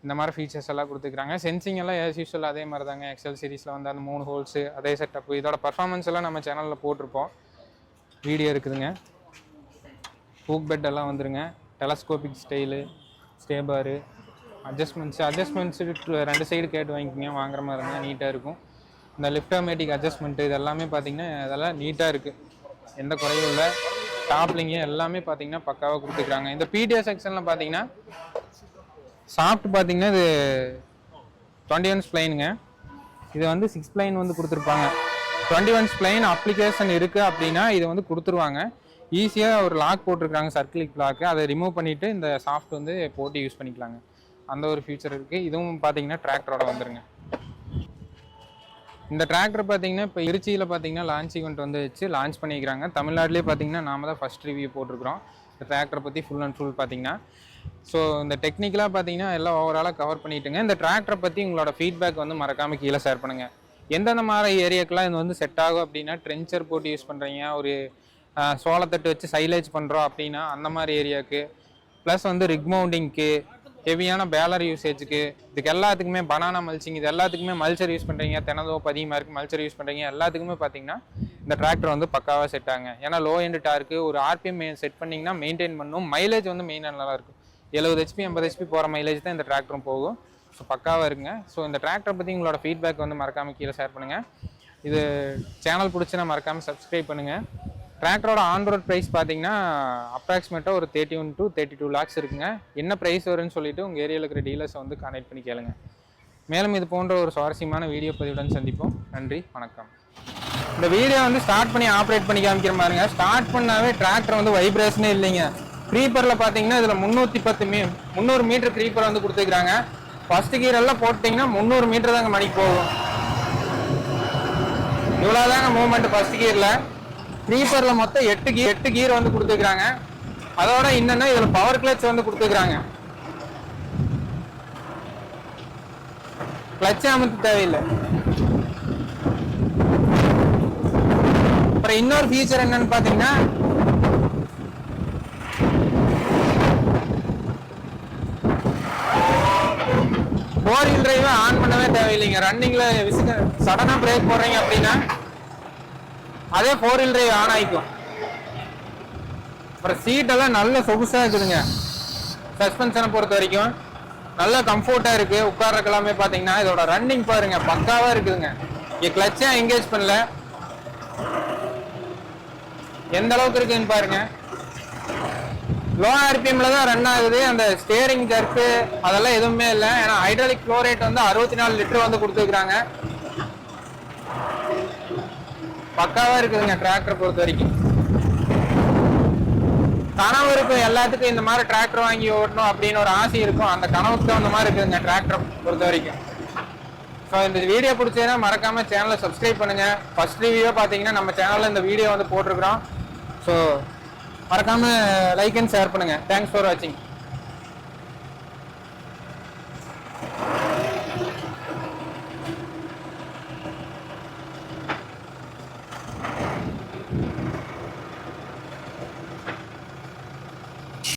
இந்த மாதிரி ஃபீச்சர்ஸ் எல்லாம் கொடுத்துக்கிறாங்க. சென்சிங் எல்லாம் ஆஸ் யூஸ்வல் அதே மாதிரி தாங்க. எக்ஸல் சீரிஸில் வந்து அந்த 3 ஹோல்ஸு அதே செட்டப்பு. இதோட பர்ஃபார்மன்ஸ் எல்லாம் நம்ம சேனலில் போட்டிருப்போம், வீடியோ இருக்குதுங்க. ஹூக் பெட் எல்லாம் வந்துருங்க, டெலஸ்கோபிக் ஸ்டைலு, ஸ்டேபாரு, அட்ஜஸ்ட்மெண்ட்ஸு 2 சைடு கேட்டு வாங்கிக்கிங்க, வாங்குற மாதிரி இருந்தால் நீட்டாக இருக்கும். இந்த லிஃப்டாமேட்டிக் அட்ஜஸ்ட்மெண்ட்டு இது எல்லாமே பார்த்தீங்கன்னா இதெல்லாம் நீட்டாக இருக்குது, எந்த குறையும் இல்லை. டாப்லிங்கு எல்லாமே பார்த்தீங்கன்னா பக்காவாக கொடுத்துக்கிறாங்க. இந்த பிடிஎஸ் செக்ஷனில் பார்த்தீங்கன்னா சாஃப்ட் பார்த்தீங்கன்னா இது 21 ஸ்ப்ளைனுங்க. இது வந்து 6 ஸ்ப்ளைன் வந்து கொடுத்துருப்பாங்க. 21 ஸ்ப்ளைன் அப்ளிகேஷன் இருக்குது அப்படின்னா இது வந்து கொடுத்துருவாங்க. ஈஸியாக ஒரு லாக் போட்டிருக்காங்க, சர்க்கிளிக் லாக்கு. அதை ரிமூவ் பண்ணிவிட்டு இந்த சாஃப்ட் வந்து போட்டு யூஸ் பண்ணிக்கலாங்க. அந்த ஒரு ஃபியூச்சர் இருக்குது. இதுவும் பார்த்தீங்கன்னா டிராக்டரோட வந்துருங்க. இந்த டிராக்டர் பார்த்தீங்கன்னா இப்போ திருச்சியில் பார்த்தீங்கன்னா லான்ச் ஈவெண்ட் வந்து வச்சு லான்ச் பண்ணிக்கிறாங்க. தமிழ்நாட்டிலே பார்த்தீங்கன்னா நாம தான் ஃபஸ்ட் ரிவ்யூ போட்டிருக்கிறோம் இந்த டிராக்டரை பற்றி ஃபுல் அண்ட் ஃபுல் பார்த்தீங்கன்னா. ஸோ இந்த டெக்னிக்கலாக பார்த்தீங்கன்னா எல்லாம் ஓவராலாக கவர் பண்ணிட்டுங்க. இந்த டிராக்டரை பற்றி உங்களோட ஃபீட்பேக் வந்து மறக்காமல் கீழே ஷேர் பண்ணுங்கள். எந்தெந்த மாதிரி ஏரியாக்கெலாம் இது வந்து செட் ஆகும் அப்படின்னா, ட்ரென்ச்சர் போட்டு யூஸ் பண்ணுறீங்க, ஒரு சோளத்தட்டு வச்சு சைலேஜ் பண்ணுறோம் அப்படின்னா அந்த மாதிரி ஏரியாவுக்கு, ப்ளஸ் வந்து ரிக் மவுண்டிங்க்கு, ஹெவியான பேலர் யூசேஜுக்கு, இதுக்கு எல்லாத்துக்குமே பனானா மல்ச்சிங், இது எல்லாத்துக்குமே மல்ச்சர் யூஸ் பண்ணுறீங்க, தெனதோப்பு அதிகமாக இருக்குது மல்ச்சர் யூஸ் பண்ணுறீங்க, எல்லாத்துக்குமே பார்த்தீங்கன்னா இந்த டிராக்டர் வந்து பக்காவாக செட் ஆகுங்க. ஏன்னா லோ எண்ட் டார்க்கு ஒரு ஆர்பிஎம் செட் பண்ணிங்கன்னா மெயின்டைன் பண்ணும். மைலேஜ் வந்து மெயினாக நல்லா இருக்கும். 70 HP 80 HP போகிற மைலேஜ் தான் இந்த டிராக்டரும் போகும். ஸோ பக்காவாக இருக்குங்க. ஸோ இந்த டிராக்டரை பற்றி உங்களோட ஃபீட்பேக் வந்து மறக்காமல் கீழே ஷேர் பண்ணுங்கள். இது சேனல் பிடிச்சினா மறக்காமல் சப்ஸ்கிரைப் பண்ணுங்கள். டிராக்டரோட ஆன் ரோட் ப்ரைஸ் பார்த்தீங்கன்னா அப்ராக்சிமேட்டாக ஒரு 31 to 32 lakhs இருக்குங்க. என்ன ப்ரைஸ் வரும்னு சொல்லிட்டு உங்கள் ஏரியாவில் இருக்கிற டீலர்ஸை வந்து கான்டெக்ட் பண்ணி கேளுங்க. மேலும் இது போன்ற ஒரு சுவாரஸ்யமான வீடியோ பதிவுடன் சந்திப்போம். நன்றி, வணக்கம். இந்த வீடியோ வந்து ஸ்டார்ட் பண்ணி ஆப்ரேட் பண்ணி காமிக்கிற மாதிரிங்க. ஸ்டார்ட் பண்ணாவே டிராக்டர் வந்து வைப்ரேஷனே இல்லைங்க. க்ரீப்பரில் பார்த்தீங்கன்னா இதில் 300 மீட்டர் க்ரீப்பர் வந்து கொடுத்துருக்காங்க. ஃபர்ஸ்ட் கீர் எல்லாம் போட்டிங்கன்னா 300 மீட்டர் தாங்க மணிக்கு போகும். இவ்வளோதாங்க மூவ்மெண்ட் ஃபர்ஸ்ட் கீரில். க்ரீப்பரில் மொத்தம் 8 கீர் வந்து கொடுத்துருக்காங்க. அதோட என்னன்னா இதில் பவர் கிளச் வந்து கொடுத்துருக்காங்க. கிளச் அமுத்த தேவையில்லை. அப்புறம் இன்னொரு ஃபீச்சர் என்னன்னு பார்த்தீங்கன்னா, ஃபோர் வீல் டிரைவை ஆன் பண்ணவே தேவையில்லைங்க. ரன்னிங்ல சடனாக பிரேக் போடுறீங்க அப்படின்னா அதே 4 wheel drive ஆன் ஆகிக்கும். அப்புறம் சீட்டெல்லாம் நல்ல சொகுசாக இருக்குதுங்க. சஸ்பென்ஷனை பொறுத்த வரைக்கும் நல்ல கம்ஃபர்ட்டாக இருக்குது. உட்கார்றதுக்கு எல்லாமே பார்த்தீங்கன்னா இதோட ரன்னிங் பாருங்க பக்காவாக இருக்குதுங்க. இங்கே கிளச்சே என்கேஜ் பண்ணல, எந்த அளவுக்கு இருக்குன்னு பாருங்க. லோ ஆர்பிஎம்ல தான் ரன் ஆகுது. அந்த ஸ்டியரிங் ஜர்க்கு அதெல்லாம் எதுவுமே இல்லை. ஏன்னா ஹைட்ராலிக் ஃப்ளோ ரேட் வந்து 64 லிட்டர் வந்து கொடுத்துருக்காங்க. பக்காவா இருக்குதுங்க டிராக்டர் பொறுத்த வரைக்கும். கனவு இருக்கும் எல்லாத்துக்கும், இந்த மாதிரி டிராக்டர் வாங்கி ஓட்டணும் அப்படின்னு ஒரு ஆசை இருக்கும். அந்த கனவுக்கு அந்த மாதிரி இருக்குதுங்க டிராக்டர் பொறுத்த வரைக்கும். ஸோ இந்த வீடியோ பிடிச்சதுன்னா மறக்காம சேனலை சப்ஸ்கிரைப் பண்ணுங்க. ஃபர்ஸ்ட் ரிவ்யூ பார்த்தீங்கன்னா நம்ம சேனலில் இந்த வீடியோ வந்து போட்டிருக்கிறோம். ஸோ மறக்காம லைக் அண்ட் ஷேர் பண்ணுங்க. தேங்க்ஸ் ஃபார் வாட்சிங்.